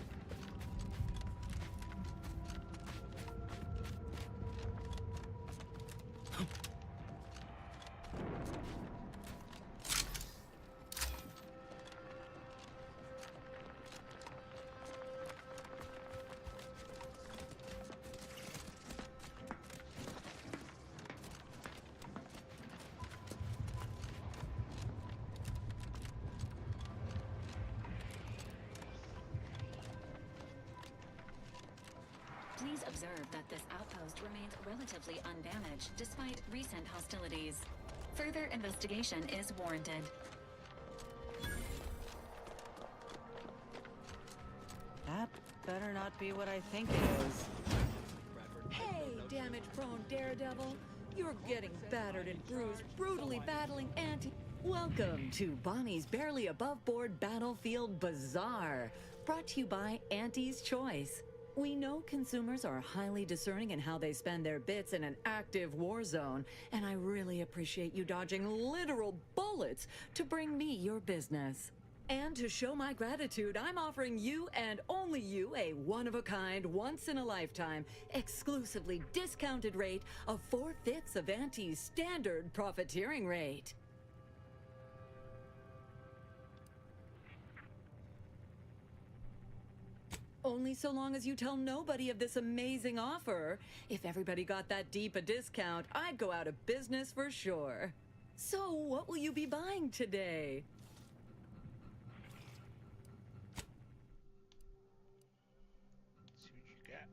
Please observe that this outpost remains relatively undamaged despite recent hostilities. Further investigation is warranted. That better not be what I think it is. Hey, damage-prone daredevil. You're getting battered and bruised, brutally battling anti... Welcome to Bonnie's Barely Above Board Battlefield Bazaar, brought to you by Auntie's Choice. We know consumers are highly discerning in how they spend their bits in an active war zone, and I really appreciate you dodging literal bullets to bring me your business. And to show my gratitude, I'm offering you and only you a one-of-a-kind, once-in-a-lifetime, exclusively discounted rate of 4/5 of Auntie's standard profiteering rate. Only so long as you tell nobody of this amazing offer. If everybody got that deep a discount, I'd go out of business for sure. So, what will you be buying today? See what you got.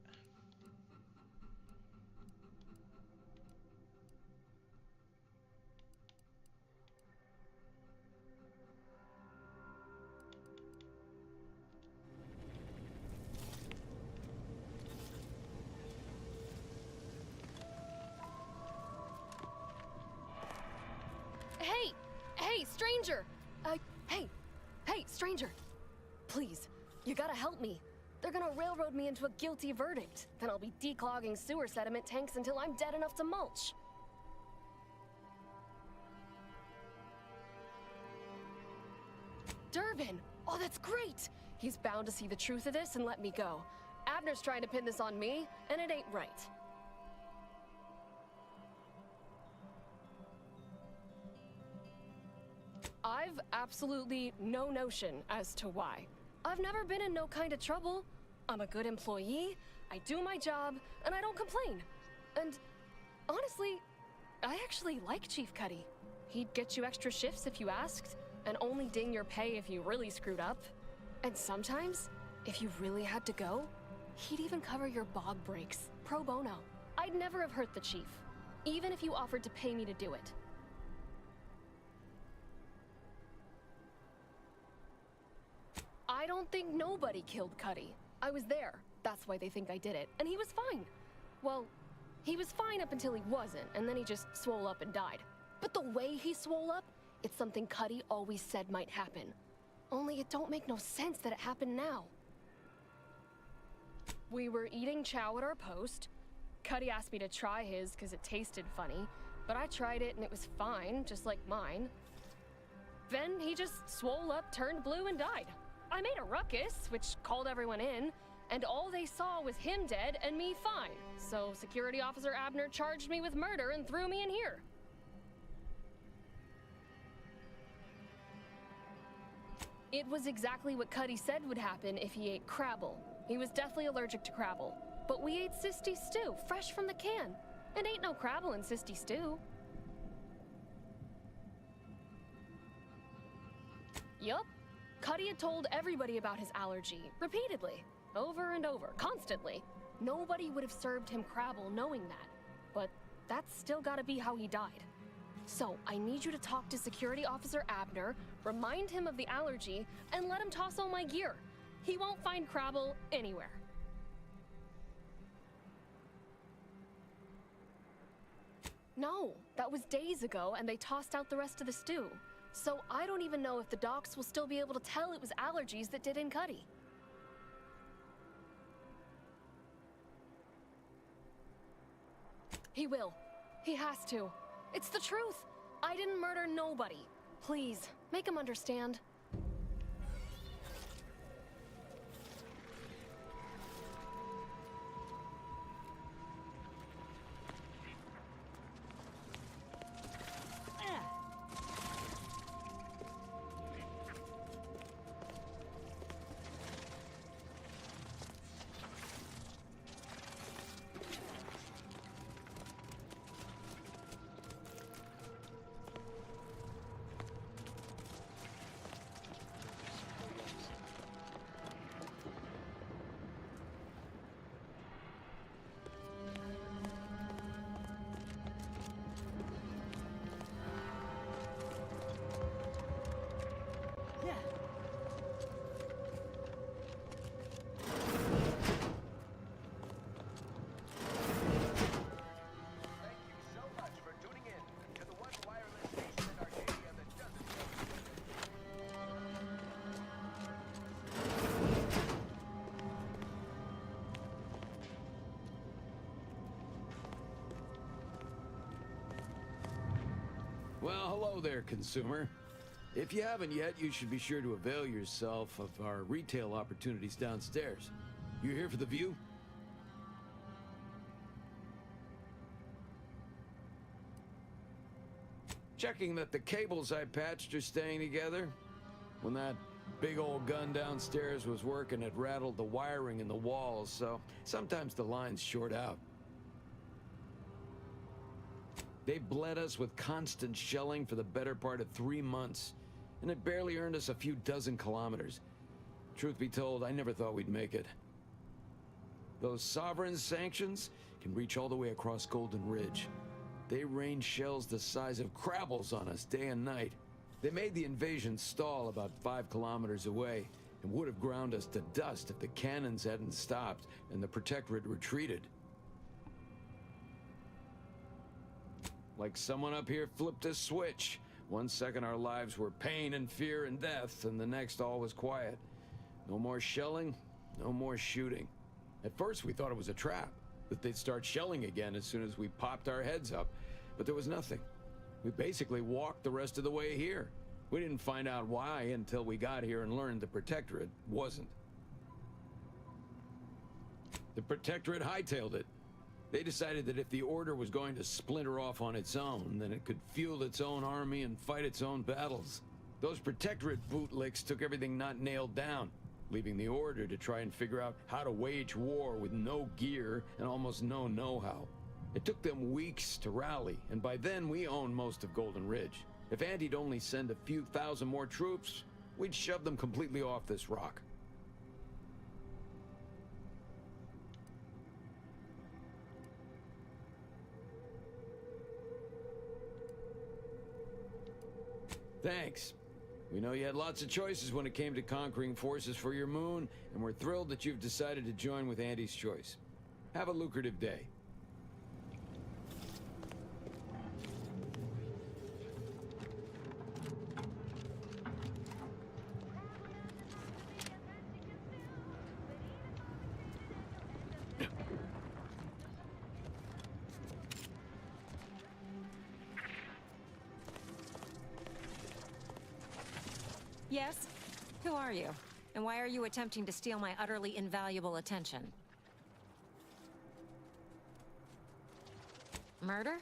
Hey, stranger! Hey, stranger! Please, you gotta help me. They're gonna railroad me into a guilty verdict. Then I'll be declogging sewer sediment tanks until I'm dead enough to mulch. Durbin! Oh, that's great! He's bound to see the truth of this and let me go. Abner's trying to pin this on me, and it ain't right. I've absolutely no notion as to why. I've never been in no kind of trouble. I'm a good employee, I do my job, and I don't complain. And honestly, I actually like Chief Cuddy. He'd get you extra shifts if you asked, and only ding your pay if you really screwed up. And sometimes, if you really had to go, he'd even cover your bog breaks, pro bono. I'd never have hurt the Chief, even if you offered to pay me to do it. I don't think nobody killed Cuddy. I was there. That's why they think I did it. And he was fine. Well, he was fine up until he wasn't, and then he just swole up and died. But the way he swole up, it's something Cuddy always said might happen. Only it don't make no sense that it happened now. We were eating chow at our post. Cuddy asked me to try his because it tasted funny, but I tried it and it was fine, just like mine. Then he just swole up, turned blue, and died. I made a ruckus, which called everyone in, and all they saw was him dead and me fine. So Security Officer Abner charged me with murder and threw me in here. It was exactly what Cuddy said would happen if he ate Crabble. He was deathly allergic to Crabble. But we ate Sisty stew, fresh from the can. And ain't no Crabble in Sisty stew. Yup. Cuddy had told everybody about his allergy, repeatedly, over and over, constantly. Nobody would have served him Crabble knowing that, but that's still gotta be how he died. So, I need you to talk to Security Officer Abner, remind him of the allergy, and let him toss all my gear. He won't find Crabble anywhere. No, that was days ago, and they tossed out the rest of the stew. So I don't even know if the docs will still be able to tell it was allergies that did in Cuddy. He will. He has to. It's the truth. I didn't murder nobody. Please, make him understand. Well, hello there, consumer. If you haven't yet, you should be sure to avail yourself of our retail opportunities downstairs. You here for the view? Checking that the cables I patched are staying together. When that big old gun downstairs was working, it rattled the wiring in the walls, so sometimes the lines short out. They bled us with constant shelling for the better part of 3 months, and it barely earned us a few dozen kilometers. Truth be told, I never thought we'd make it. Those sovereign sanctions can reach all the way across Golden Ridge. They rain shells the size of Crabbles on us day and night. They made the invasion stall about 5 kilometers away, and would have ground us to dust if the cannons hadn't stopped and the Protectorate retreated. Like someone up here flipped a switch. 1 second our lives were pain and fear and death, and the next all was quiet. No more shelling, no more shooting. At first we thought it was a trap, that they'd start shelling again as soon as we popped our heads up, but there was nothing. We basically walked the rest of the way here. We didn't find out why until we got here and learned the Protectorate wasn't. The Protectorate hightailed it. They decided that if the Order was going to splinter off on its own, then it could field its own army and fight its own battles. Those Protectorate bootlicks took everything not nailed down, leaving the Order to try and figure out how to wage war with no gear and almost no know-how. It took them weeks to rally, and by then we owned most of Golden Ridge. If Andy'd only send a few thousand more troops, we'd shove them completely off this rock. Thanks. We know you had lots of choices when it came to conquering forces for your moon, and we're thrilled that you've decided to join with Andy's Choice. Have a lucrative day. Yes? Who are you? And why are you attempting to steal my utterly invaluable attention? Murder?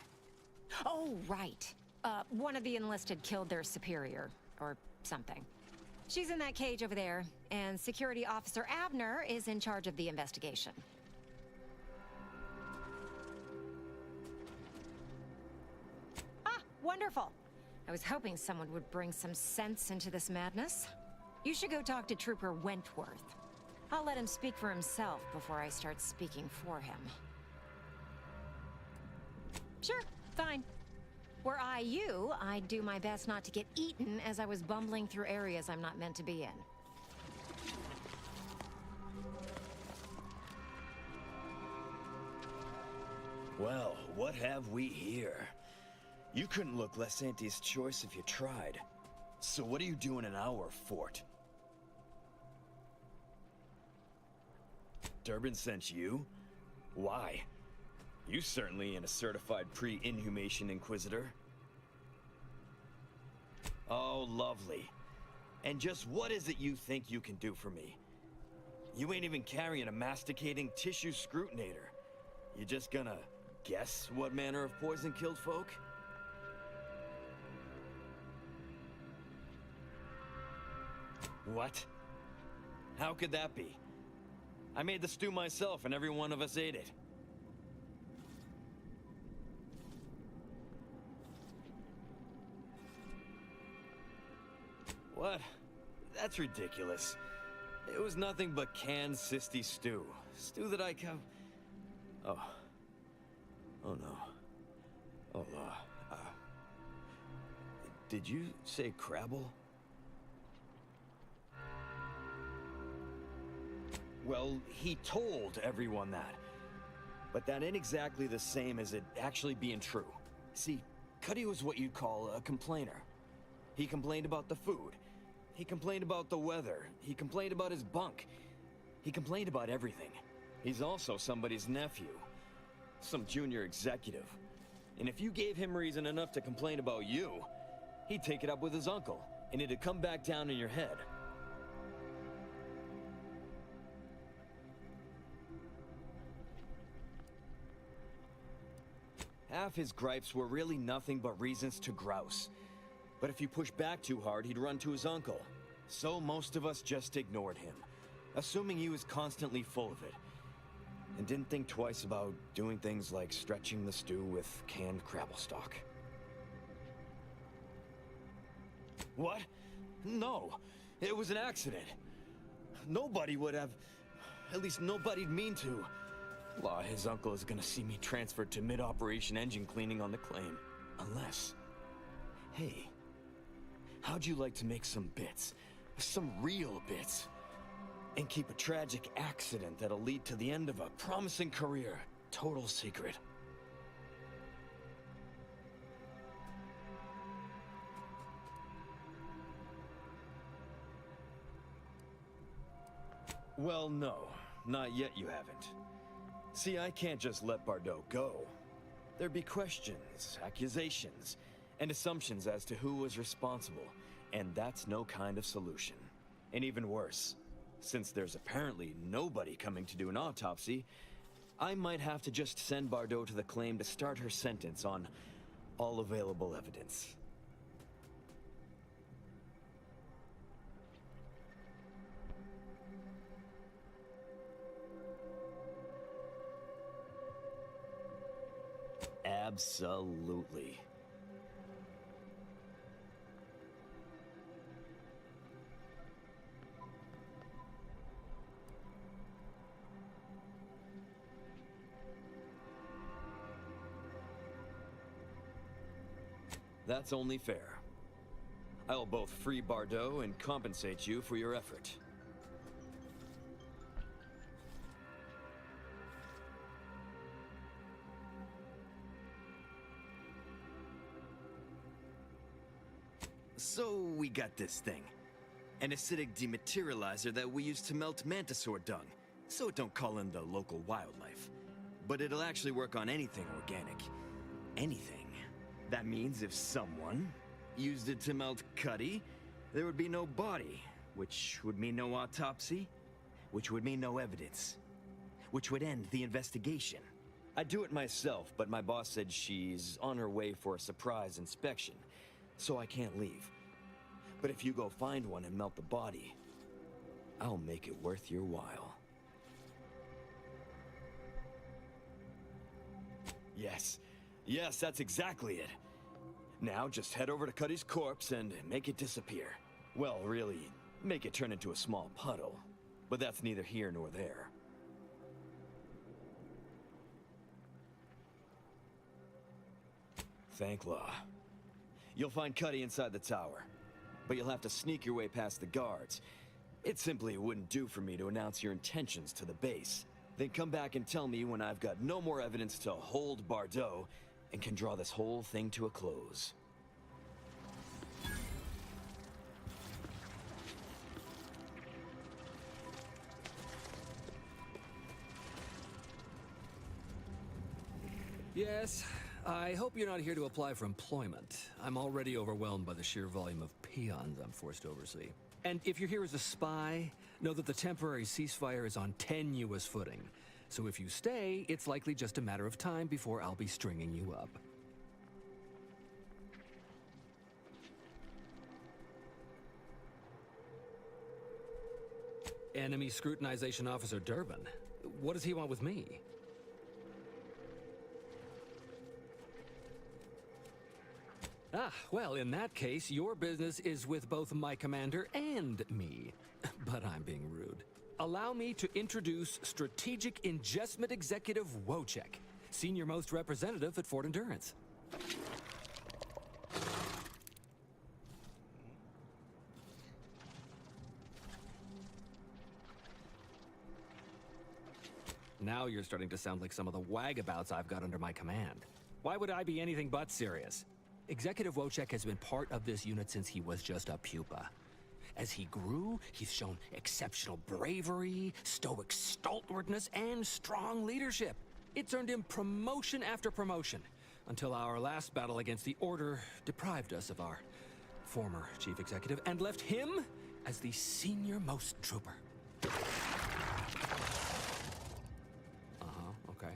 Oh, right. One of the enlisted killed their superior, or something. She's in that cage over there, and Security Officer Abner is in charge of the investigation. Ah, wonderful! I was hoping someone would bring some sense into this madness. You should go talk to Trooper Wentworth. I'll let him speak for himself before I start speaking for him. Sure, fine. Were I you, I'd do my best not to get eaten as I was bumbling through areas I'm not meant to be in. Well, what have we here? You couldn't look less Andy's Choice if you tried. So what are you doing in our fort? Durbin sent you? Why? You certainly ain't a certified pre-inhumation Inquisitor. Oh, lovely. And just what is it you think you can do for me? You ain't even carrying a masticating tissue scrutinator. You just gonna guess what manner of poison killed folk? What? How could that be? I made the stew myself and every one of us ate it. What? That's ridiculous. It was nothing but canned cysty stew. Stew that I Oh. Oh no. Oh, did you say Crabble? Well, he told everyone that. But that ain't exactly the same as it actually being true. See, Cuddy was what you'd call a complainer. He complained about the food. He complained about the weather. He complained about his bunk. He complained about everything. He's also somebody's nephew. Some junior executive. And if you gave him reason enough to complain about you, he'd take it up with his uncle, and it'd come back down in your head. Half his gripes were really nothing but reasons to grouse. But if you push back too hard, he'd run to his uncle. So most of us just ignored him, assuming he was constantly full of it, and didn't think twice about doing things like stretching the stew with canned crabble stock. What? No, it was an accident. Nobody would have... At least nobody'd mean to. Law, his uncle is gonna see me transferred to mid-operation engine cleaning on the claim. Unless... Hey, how'd you like to make some bits? Some real bits? And keep a tragic accident that'll lead to the end of a promising career. Total secret. Well, no. Not yet you haven't. See, I can't just let Bardot go. There'd be questions, accusations, and assumptions as to who was responsible, and that's no kind of solution. And even worse, since there's apparently nobody coming to do an autopsy, I might have to just send Bardot to the claim to start her sentence on all available evidence. Absolutely. That's only fair. I'll both free Bardot and compensate you for your effort. So we got this thing. An acidic dematerializer that we use to melt mantisaur dung, so it don't call in the local wildlife. But it'll actually work on anything organic. Anything. That means if someone used it to melt Cuddy, there would be no body, which would mean no autopsy, which would mean no evidence, which would end the investigation. I'd do it myself, but my boss said she's on her way for a surprise inspection, so I can't leave. But if you go find one and melt the body, I'll make it worth your while. Yes. Yes, that's exactly it. Now just head over to Cuddy's corpse and make it disappear. Well, really, make it turn into a small puddle. But that's neither here nor there. Thanklaw. You'll find Cuddy inside the tower, but you'll have to sneak your way past the guards. It simply wouldn't do for me to announce your intentions to the base. Then come back and tell me when I've got no more evidence to hold Bardot and can draw this whole thing to a close. Yes, I hope you're not here to apply for employment. I'm already overwhelmed by the sheer volume of peons I'm forced to oversee. And if you're here as a spy, know that the temporary ceasefire is on tenuous footing. So if you stay, it's likely just a matter of time before I'll be stringing you up. Enemy Scrutinization Officer Durbin. What does he want with me? Ah, well, in that case, your business is with both my commander and me. But I'm being rude. Allow me to introduce Strategic Ingestment Executive Wojciech, Senior Most Representative at Fort Endurance. Now you're starting to sound like some of the wagabouts I've got under my command. Why would I be anything but serious? Executive Wojciech has been part of this unit since he was just a pupa. As he grew, he's shown exceptional bravery, stoic stalwartness, and strong leadership. It's earned him promotion after promotion, until our last battle against the Order deprived us of our former chief executive and left him as the senior-most trooper. Okay.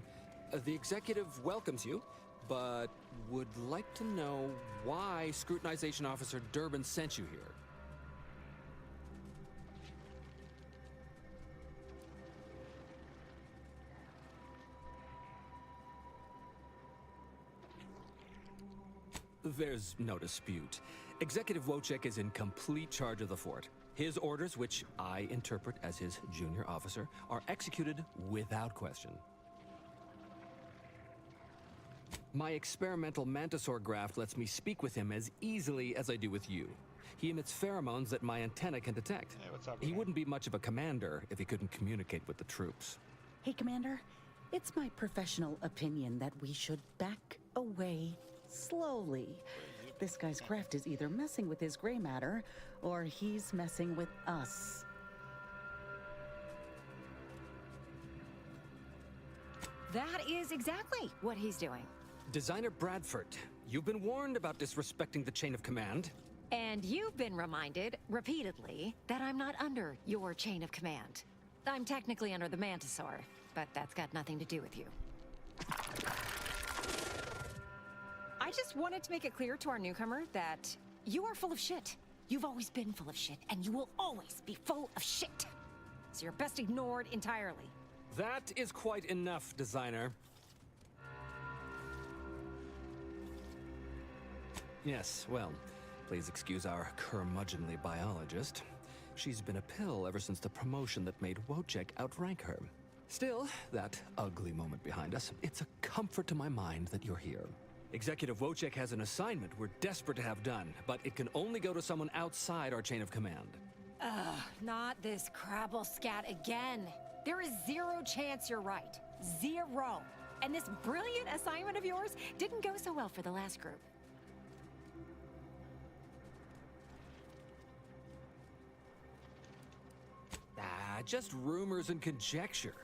The executive welcomes you, but would like to know why Scrutinization Officer Durbin sent you here. There's no dispute. Executive Wojciech is in complete charge of the fort. His orders, which I interpret as his junior officer, are executed without question. My experimental Mantisaur graft lets me speak with him as easily as I do with you. He emits pheromones that my antenna can detect. Hey, what's up, He man? wouldn't be much of a commander if he couldn't communicate with the troops. Hey, Commander. It's my professional opinion that we should back away slowly. This guy's craft is either messing with his gray matter, or he's messing with us. That is exactly what he's doing. Designer Bradford, you've been warned about disrespecting the chain of command. And you've been reminded, repeatedly, that I'm not under your chain of command. I'm technically under the Mantisaur, but that's got nothing to do with you. I just wanted to make it clear to our newcomer that you are full of shit. You've always been full of shit, and you will always be full of shit. So you're best ignored entirely. That is quite enough, Designer. Yes, well, please excuse our curmudgeonly biologist. She's been a pill ever since the promotion that made Wojciech outrank her. Still, that ugly moment behind us, it's a comfort to my mind that you're here. Executive Wojciech has an assignment we're desperate to have done, but it can only go to someone outside our chain of command. Ugh, not this crabble scat again. There is zero chance you're right. Zero. And this brilliant assignment of yours didn't go so well for the last group. Just rumors and conjecture.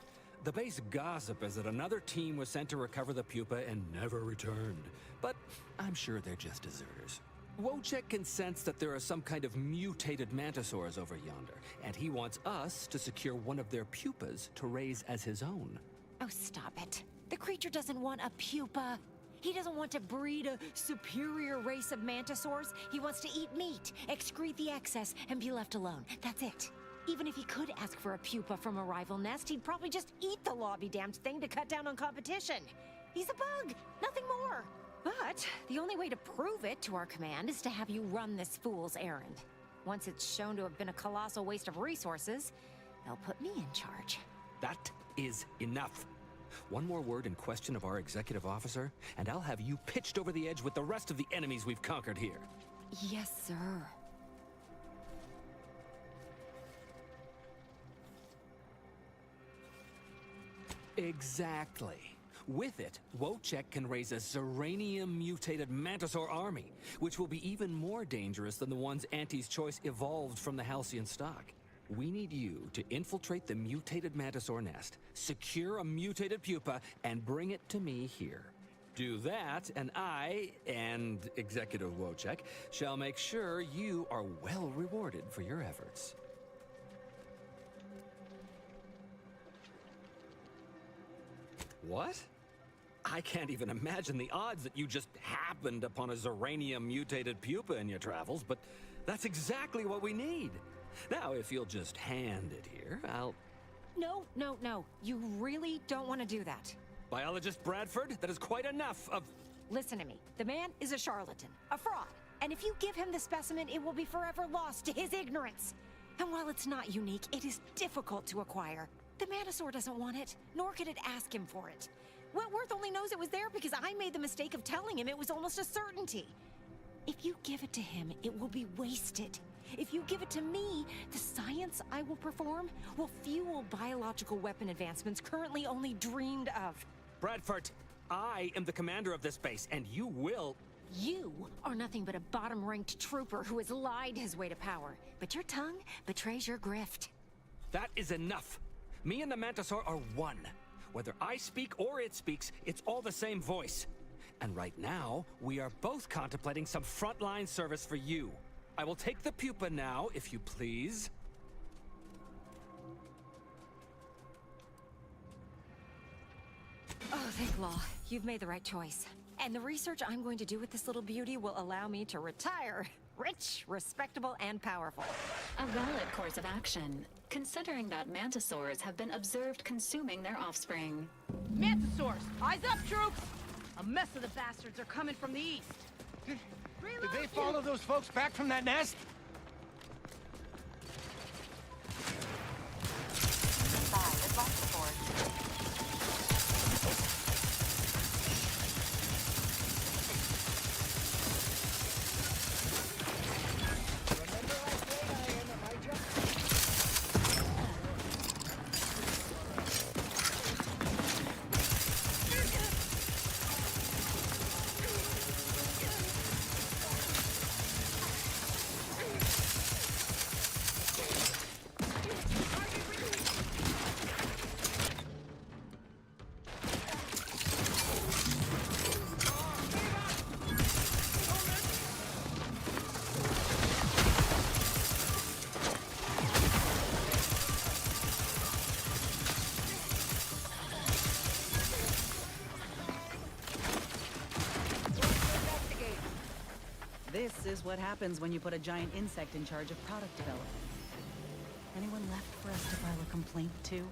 The base gossip is that another team was sent to recover the pupa and never returned. But I'm sure they're just deserters. Wojciech can sense that there are some kind of mutated mantisaurs over yonder, and he wants us to secure one of their pupas to raise as his own. Oh, stop it. The creature doesn't want a pupa. He doesn't want to breed a superior race of mantisaurs. He wants to eat meat, excrete the excess, and be left alone. That's it. Even if he could ask for a pupa from a rival nest, he'd probably just eat the law-be-damned thing to cut down on competition. He's a bug, nothing more. But the only way to prove it to our command is to have you run this fool's errand. Once it's shown to have been a colossal waste of resources, they'll put me in charge. That is enough. One more word in question of our executive officer, and I'll have you pitched over the edge with the rest of the enemies we've conquered here. Yes, sir. Exactly. With it, Wojciech can raise a Zeranium-mutated Mantisaur army, which will be even more dangerous than the ones Auntie's Choice evolved from the Halcyon stock. We need you to infiltrate the mutated Mantisaur nest, secure a mutated pupa, and bring it to me here. Do that, and I, and Executive Wojciech, shall make sure you are well rewarded for your efforts. What? I can't even imagine the odds that you just happened upon a Zeranium-mutated pupa in your travels, but that's exactly what we need. Now, if you'll just hand it here, I'll... No, no, no. You really don't want to do that. Biologist Bradford, that is quite enough of... Listen to me. The man is a charlatan, a fraud. And if you give him the specimen, it will be forever lost to his ignorance. And while it's not unique, it is difficult to acquire. The Mantisaur doesn't want it, nor could it ask him for it. Wentworth only knows it was there because I made the mistake of telling him it was almost a certainty. If you give it to him, it will be wasted. If you give it to me, the science I will perform will fuel biological weapon advancements currently only dreamed of. Bradford, I am the commander of this base, and you will... You are nothing but a bottom-ranked trooper who has lied his way to power. But your tongue betrays your grift. That is enough. Me and the Mantisaur are one. Whether I speak or it speaks, it's all the same voice. And right now, we are both contemplating some frontline service for you. I will take the pupa now, if you please. Oh, thank law. You've made the right choice. And the research I'm going to do with this little beauty will allow me to retire rich, respectable, and powerful. A valid course of action, considering that mantisaurs have been observed consuming their offspring. Mantisaurs! Eyes up, troops! A mess of the bastards are coming from the east. Did they follow those folks back from that nest? This is what happens when you put a giant insect in charge of product development. Anyone left for us to file a complaint to?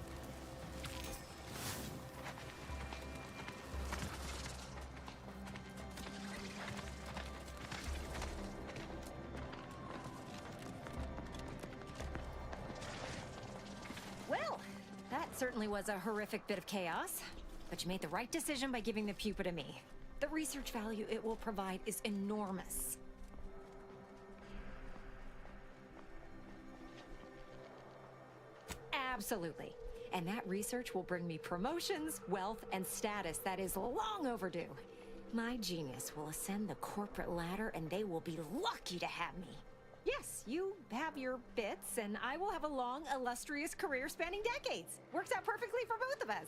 Well, that certainly was a horrific bit of chaos. But you made the right decision by giving the pupa to me. The research value it will provide is enormous. Absolutely. And that research will bring me promotions, wealth, and status that is long overdue. My genius will ascend the corporate ladder, and they will be lucky to have me. Yes, you have your bits, and I will have a long, illustrious career spanning decades. Works out perfectly for both of us.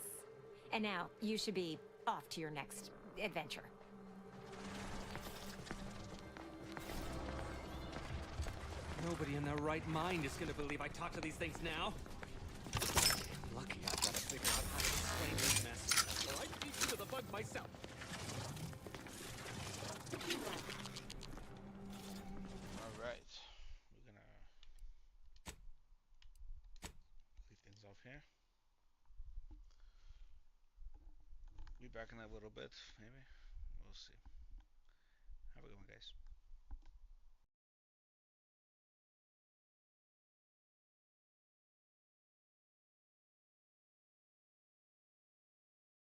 And now, you should be off to your next adventure. Nobody in their right mind is gonna believe I talk to these things now. Lucky I've got to figure out how to explain this mess, or I'd beat you to the bug myself. Alright. We're gonna leave things off here. Be back in a little bit, maybe. We'll see.